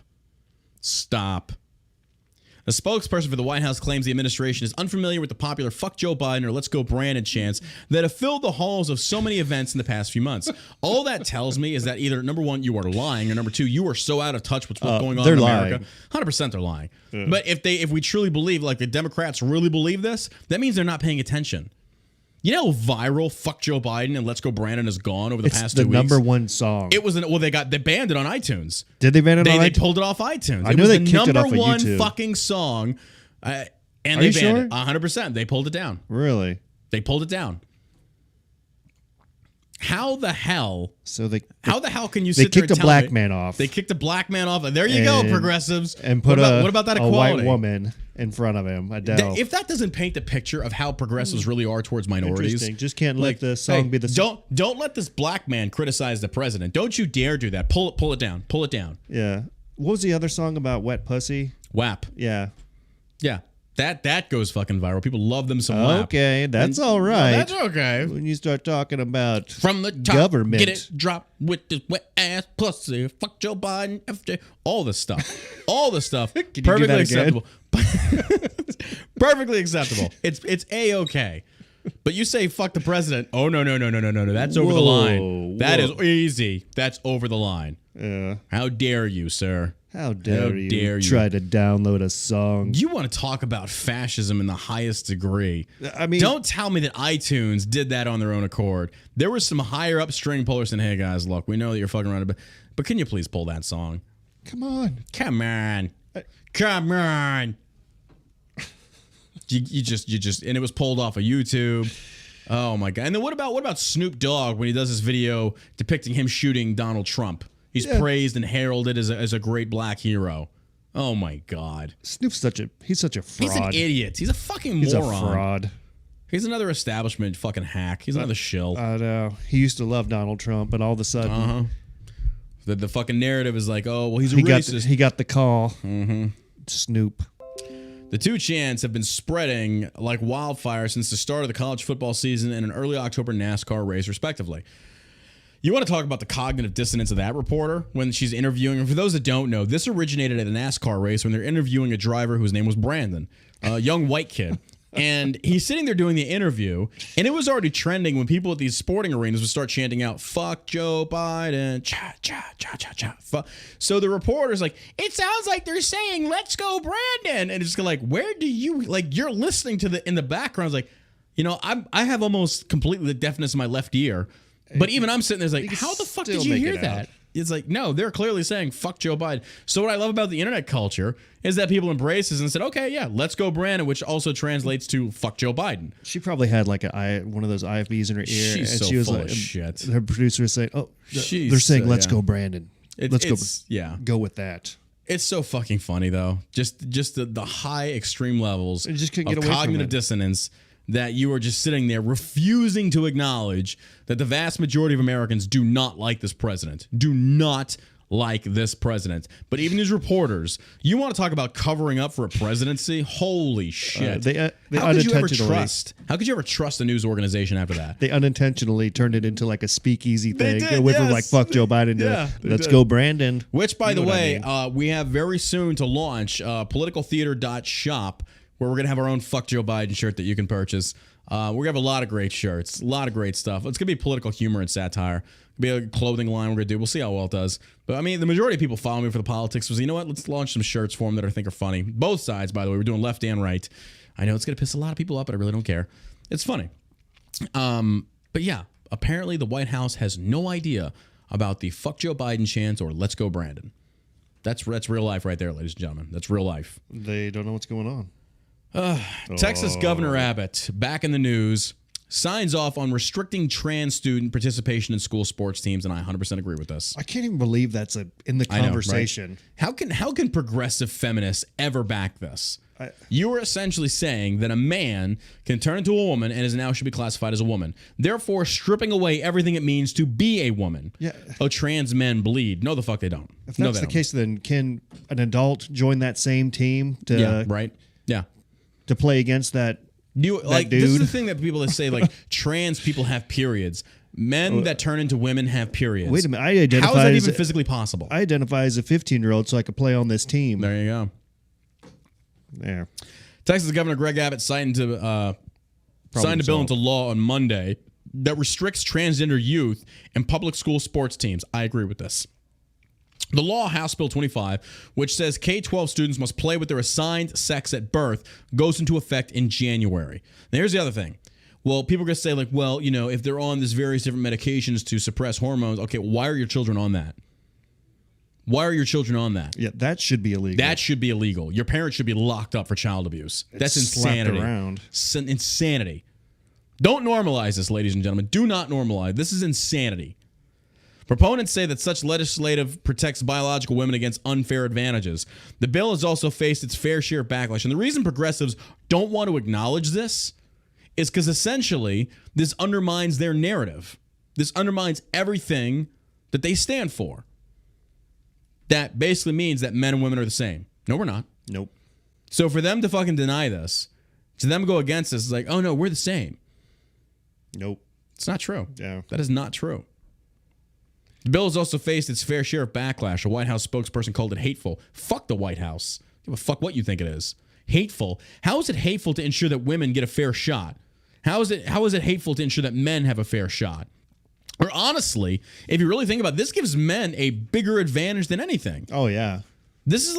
A spokesperson for the White House claims the administration is unfamiliar with the popular fuck Joe Biden or let's go Brandon chants that have filled the halls of so many events in the past few months. All that tells me is that either, number one, you are lying, or number two, you are so out of touch with what's going on in America. 100% they're lying. Yeah. But if we truly believe, like the Democrats really believe this, that means they're not paying attention. You know how viral "Fuck Joe Biden" and "Let's Go Brandon" has gone over the past 2 weeks? It's the number one song. It was they banned it on iTunes. Did they ban it on iTunes? They pulled it off iTunes. I know they kicked it off of YouTube. It was the number one fucking song, and they banned it. 100%. They pulled it down. Really? They pulled it down. How the hell? How the hell can you sit there and tell me? They kicked a black man off. They kicked a black man off. There you go, progressives. And put what about that equality? A white woman in front of him, Adele. If that doesn't paint the picture of how progressives really are towards minorities. Interesting. Just can't let the song be the song. Don't let this black man criticize the president. Don't you dare do that. Pull it down. Pull it down. Yeah. What was the other song about wet pussy? WAP. Yeah. Yeah. That goes fucking viral. People love them some WAP. Okay, that's all right. No, that's okay. When you start talking about from the top, government, get it, drop with this wet ass pussy, fuck Joe Biden, all this stuff, perfectly acceptable. Perfectly acceptable. It's A-okay. But you say fuck the president. Oh no. That's over the line. That is easy. That's over the line. Yeah. How dare you, sir? How dare you try to download a song? You want to talk about fascism in the highest degree. I mean, don't tell me that iTunes did that on their own accord. There was some higher up string pullers saying, hey guys, look, we know that you're fucking around, but can you please pull that song? Come on. You just and it was pulled off of YouTube. Oh my god. And then what about Snoop Dogg when he does this video depicting him shooting Donald Trump? He's praised and heralded as a great black hero. Oh my god. Snoop's such a fraud. He's an idiot. He's a fucking moron. He's a fraud. He's another establishment fucking hack. He's another shill. I know. He used to love Donald Trump, but all of a sudden the fucking narrative is like, oh well, he's a racist. He got the call. Snoop. The two chants have been spreading like wildfire since the start of the college football season and an early October NASCAR race, respectively. You want to talk about the cognitive dissonance of that reporter when she's interviewing? And for those that don't know, this originated at a NASCAR race when they're interviewing a driver whose name was Brandon, a young white kid. And he's sitting there doing the interview, and it was already trending when people at these sporting arenas would start chanting out, fuck Joe Biden, cha, cha, cha, cha, cha. So the reporter's like, it sounds like they're saying, let's go Brandon. And it's like, where do you, like, you're listening to in the background, it's like, you know, I have almost completely the deafness in my left ear. But even I'm sitting there like, how the fuck did you hear that? It's like, no, they're clearly saying fuck Joe Biden. So what I love about the internet culture is that people embrace this and said, okay, yeah, let's go Brandon, which also translates to fuck Joe Biden. She probably had like one of those IFBs in her ear. She's and so she was full like, of shit. Her producer was saying, oh, they're saying let's go Brandon. Let's go with that. It's so fucking funny though. Just the high extreme levels of cognitive dissonance that you are just sitting there refusing to acknowledge that the vast majority of Americans do not like this president. Do not like this president. But even these reporters, you want to talk about covering up for a presidency? Holy shit. How could you ever trust a news organization after that? They unintentionally turned it into like a speakeasy thing. They went from like fuck Joe Biden to let's go Brandon. Which, by the way, we have very soon to launch politicaltheater.shop, where we're going to have our own Fuck Joe Biden shirt that you can purchase. We're going to have a lot of great shirts, a lot of great stuff. It's going to be political humor and satire. It'll be a clothing line we're going to do. We'll see how well it does. But, I mean, the majority of people follow me for the politics was, you know what, let's launch some shirts for them that I think are funny. Both sides, by the way. We're doing left and right. I know it's going to piss a lot of people off, but I really don't care. It's funny. But, yeah, apparently the White House has no idea about the Fuck Joe Biden chant or Let's Go Brandon. That's real life right there, ladies and gentlemen. That's real life. They don't know what's going on. Texas Governor Abbott, back in the news, signs off on restricting trans student participation in school sports teams, and I 100% agree with this. I can't even believe that's in the conversation. I know, right? How can progressive feminists ever back this? You are essentially saying that a man can turn into a woman and is now should be classified as a woman, therefore stripping away everything it means to be a woman. Yeah. Oh, trans men bleed. No, the fuck they don't. If that's the case, then can an adult join that same team to right? Yeah. To play against that This is the thing that people that say like trans people have periods. Men that turn into women have periods. Wait a minute. How is that even physically possible? I identify as a 15-year-old so I could play on this team. There you go. There. Texas Governor Greg Abbott signed a bill into law on Monday that restricts transgender youth in public school sports teams. I agree with this. The law, House Bill 25, which says K-12 students must play with their assigned sex at birth, goes into effect in January. Now, here's the other thing. Well, people are going to say, like, well, you know, if they're on these various different medications to suppress hormones, okay, why are your children on that? Why are your children on that? Yeah, that should be illegal. That should be illegal. Your parents should be locked up for child abuse. That's insanity. Around. Insanity. Don't normalize this, ladies and gentlemen. Do not normalize. This is insanity. Proponents say that such legislative protects biological women against unfair advantages. The bill has also faced its fair share of backlash. And the reason progressives don't want to acknowledge this is because essentially this undermines their narrative. This undermines everything that they stand for. That basically means that men and women are the same. No, we're not. Nope. So for them to fucking deny this, to them go against this, it's like, oh no, we're the same. Nope. It's not true. Yeah. That is not true. The bill has also faced its fair share of backlash. A White House spokesperson called it hateful. Fuck the White House. Give a fuck what you think it is. Hateful. How is it hateful to ensure that women get a fair shot? How is it hateful to ensure that men have a fair shot? Or honestly, if you really think about it, this gives men a bigger advantage than anything. Oh yeah. This is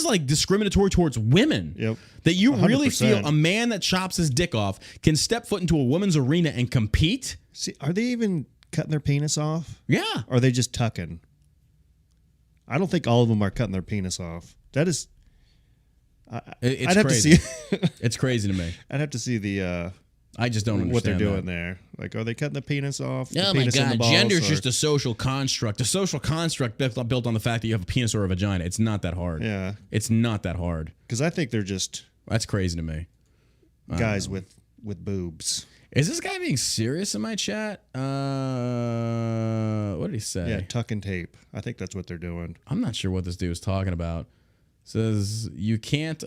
like discriminatory towards women. Yep. That you 100%. Really feel a man that chops his dick off can step foot into a women's arena and compete? See, are they even cutting their penis off? Yeah. Or are they just tucking? I don't think all of them are cutting their penis off. That is... It's I'd crazy. have to see... It's crazy to me. I'd have to see the... I just don't understand what they're doing that. there. Like, are they cutting the penis off? Oh my God, gender is just a social construct. A social construct built on the fact that you have a penis or a vagina. It's not that hard. Yeah. It's not that hard. Because I think they're just... That's crazy to me. Guys with boobs. Is this guy being serious in my chat? What did he say? Yeah, tuck and tape. I think that's what they're doing. I'm not sure what this dude is talking about. It says you can't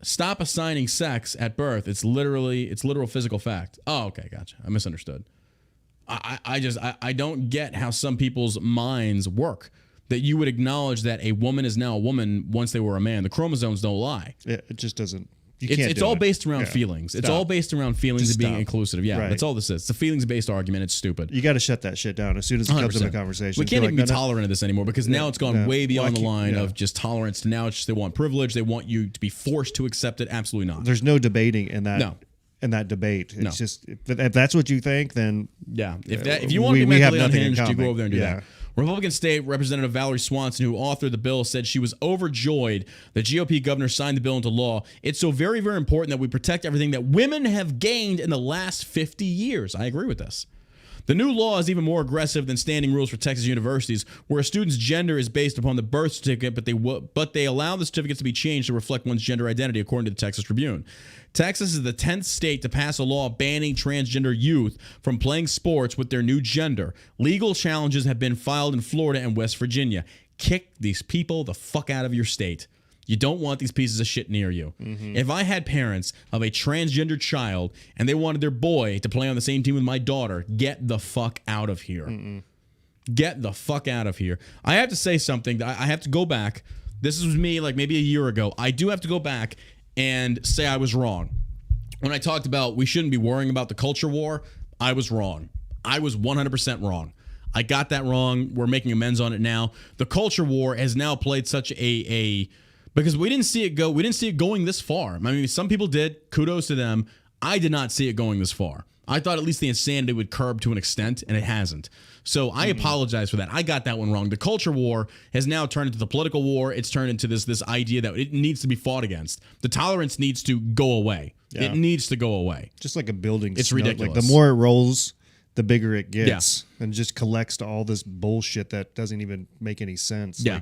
stop assigning sex at birth. It's literal physical fact. Oh, okay, gotcha. I misunderstood. I don't get how some people's minds work. That you would acknowledge that a woman is now a woman once they were a man. The chromosomes don't lie. Yeah, it just doesn't. It's all based around feelings. It's all based around feelings and being inclusive. Yeah, right. That's all this is. It's a feelings-based argument. It's stupid. You got to shut that shit down as soon as it comes into conversation. We can't even be tolerant of this anymore because now it's gone way beyond the line of just tolerance to now it's just they want privilege. They want you to be forced to accept it. Absolutely not. There's no debating in that. No. In that debate. It's just if that's what you think, then if you want to be mentally unhinged, you go over there and do that. Republican State Representative Valerie Swanson, who authored the bill, said she was overjoyed the GOP governor signed the bill into law. It's so very, very important that we protect everything that women have gained in the last 50 years. I agree with this. The new law is even more aggressive than standing rules for Texas universities, where a student's gender is based upon the birth certificate, but they allow the certificates to be changed to reflect one's gender identity, according to the Texas Tribune. Texas is the 10th state to pass a law banning transgender youth from playing sports with their new gender. Legal challenges have been filed in Florida and West Virginia. Kick these people the fuck out of your state. You don't want these pieces of shit near you. Mm-hmm. If I had parents of a transgender child and they wanted their boy to play on the same team with my daughter, get the fuck out of here. Mm-mm. Get the fuck out of here. I have to say something. I have to go back. This was me like maybe a year ago. I do have to go back and say I was wrong. When I talked about we shouldn't be worrying about the culture war, I was wrong. I was 100% wrong. I got that wrong. We're making amends on it now. The culture war has now played such a because we didn't see it go. We didn't see it going this far. I mean, some people did. Kudos to them. I did not see it going this far. I thought at least the insanity would curb to an extent, and it hasn't. So I apologize for that. I got that one wrong. The culture war has now turned into the political war. It's turned into this idea that it needs to be fought against. The tolerance needs to go away. Yeah. It needs to go away. Just like a building. It's ridiculous. Like the more it rolls, the bigger it gets, and just collects to all this bullshit that doesn't even make any sense. Yeah.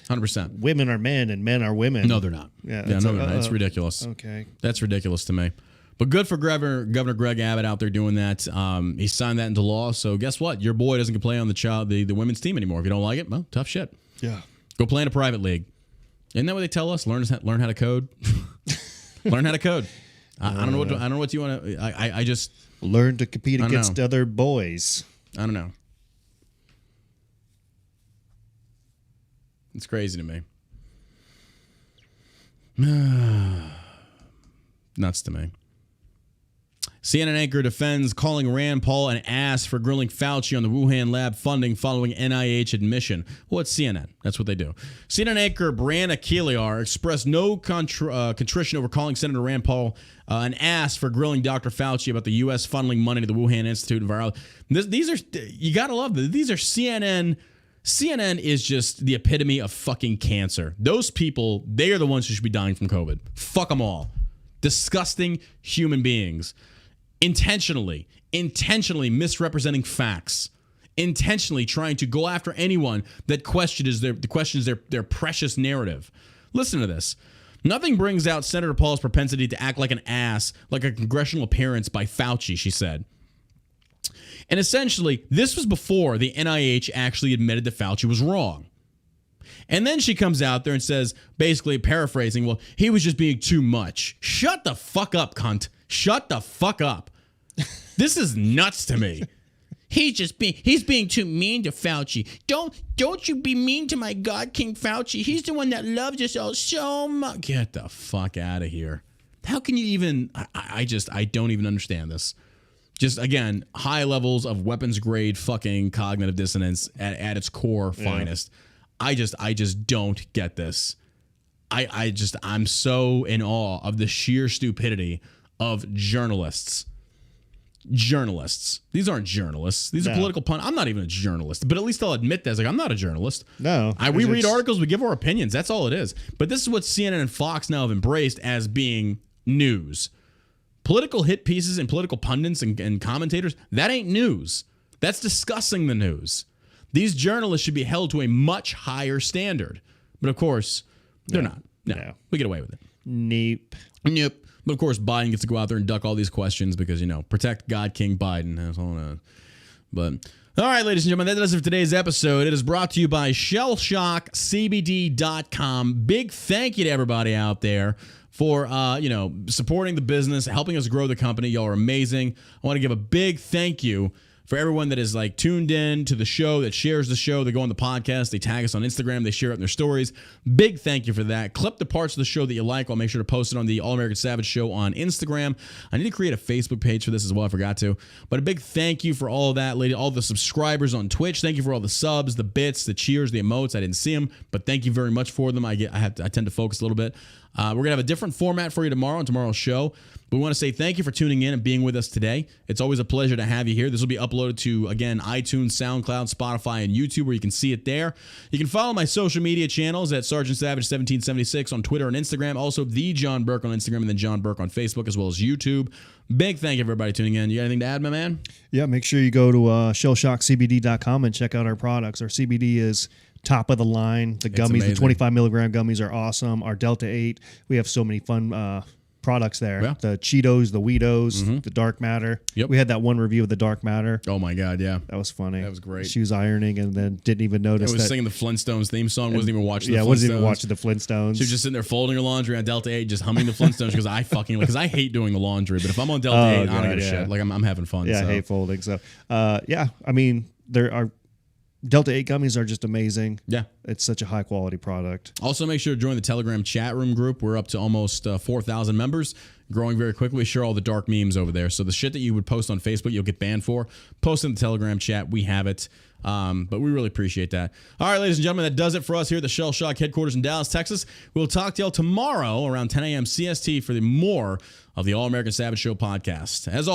100%. Women are men and men are women. No, they're not. No, they're not. It's ridiculous. Okay. That's ridiculous to me. But good for Governor Greg Abbott out there doing that. He signed that into law. So guess what? Your boy doesn't play on the women's team anymore. If you don't like it, well, tough shit. Yeah. Go play in a private league. Isn't that what they tell us? Learn how to code. Learn how to code. I don't know what I don't know what you want to. I just learn to compete against other boys. I don't know. It's crazy to me. Nuts to me. CNN anchor defends calling Rand Paul an ass for grilling Fauci on the Wuhan lab funding following NIH admission. Well, it's CNN. That's what they do. CNN anchor Brianna Kehliar expressed no contrition over calling Senator Rand Paul an ass for grilling Dr. Fauci about the U.S. funneling money to the Wuhan Institute of Virology. These are, you gotta love this. These are CNN. CNN is just the epitome of fucking cancer. Those people, they are the ones who should be dying from COVID. Fuck them all. Disgusting human beings. Intentionally misrepresenting facts, intentionally trying to go after anyone that questions their precious narrative. Listen to this. Nothing brings out Senator Paul's propensity to act like an ass, like a congressional appearance by Fauci, she said. And essentially, this was before the NIH actually admitted that Fauci was wrong. And then she comes out there and says, basically paraphrasing, well, he was just being too much. Shut the fuck up, cunt. Shut the fuck up. This is nuts to me. He's being too mean to Fauci. Don't you be mean to my God King Fauci. He's the one that loves us all so much. Get the fuck out of here. How can you even, I don't even understand this. Just, again, high levels of weapons grade fucking cognitive dissonance at its core finest. I just don't get this. I'm so in awe of the sheer stupidity of journalists. These aren't journalists. These are political pundits. I'm not even a journalist, but at least I'll admit that. Like, I'm not a journalist. No. We read articles, we give our opinions. That's all it is. But this is what CNN and Fox now have embraced as being news. Political hit pieces and political pundits and commentators, that ain't news. That's discussing the news. These journalists should be held to a much higher standard. But of course, they're not. No. We get away with it. Nope. But of course, Biden gets to go out there and duck all these questions because, protect God King Biden. That's all that. But all right, ladies and gentlemen, that does it for today's episode. It is brought to you by shellshockcbd.com. Big thank you to everybody out there for, supporting the business, helping us grow the company. Y'all are amazing. I want to give a big thank you for everyone that is tuned in to the show, that shares the show, they go on the podcast, they tag us on Instagram, they share it in their stories. Big thank you for that. Clip the parts of the show that you like. I'll make sure to post it on the All American Savage Show on Instagram. I need to create a Facebook page for this as well. I forgot to. But a big thank you for all of that, lady. All the subscribers on Twitch. Thank you for all the subs, the bits, the cheers, the emotes. I didn't see them, but thank you very much for them. I tend to focus a little bit. We're going to have a different format for you tomorrow on tomorrow's show. We want to say thank you for tuning in and being with us today. It's always a pleasure to have you here. This will be uploaded to, again, iTunes, SoundCloud, Spotify, and YouTube, where you can see it there. You can follow my social media channels at Sergeant Savage 1776 on Twitter and Instagram. Also, the John Burke on Instagram and then John Burke on Facebook, as well as YouTube. Big thank you, everybody tuning in. You got anything to add, my man? Yeah, make sure you go to shellshockcbd.com and check out our products. Our CBD is top of the line. The gummies, the 25 milligram gummies are awesome. Our Delta 8, we have so many fun products there. Yeah. The Cheetos, the Weedos, the Dark Matter. Yep. We had that one review of the Dark Matter. Oh my God, yeah. That was funny. That was great. She was ironing and then didn't even notice. I was singing the Flintstones theme song, wasn't even watching the Flintstones. Wasn't even watching the Flintstones. She was just sitting there folding her laundry on Delta 8, just humming the Flintstones because I hate doing the laundry, but if I'm on Delta 8, I don't give a shit. Like I'm having fun. Yeah, I hate folding. So there are Delta 8 gummies are just amazing. Yeah. It's such a high quality product. Also, make sure to join the Telegram chat room group. We're up to almost 4,000 members, growing very quickly. We share all the dark memes over there. So the shit that you would post on Facebook, you'll get banned for. Post in the Telegram chat. We have it. But we really appreciate that. All right, ladies and gentlemen, that does it for us here at the Shell Shock headquarters in Dallas, Texas. We'll talk to y'all tomorrow around 10 a.m. CST for the more of the All American Savage Show podcast. As always,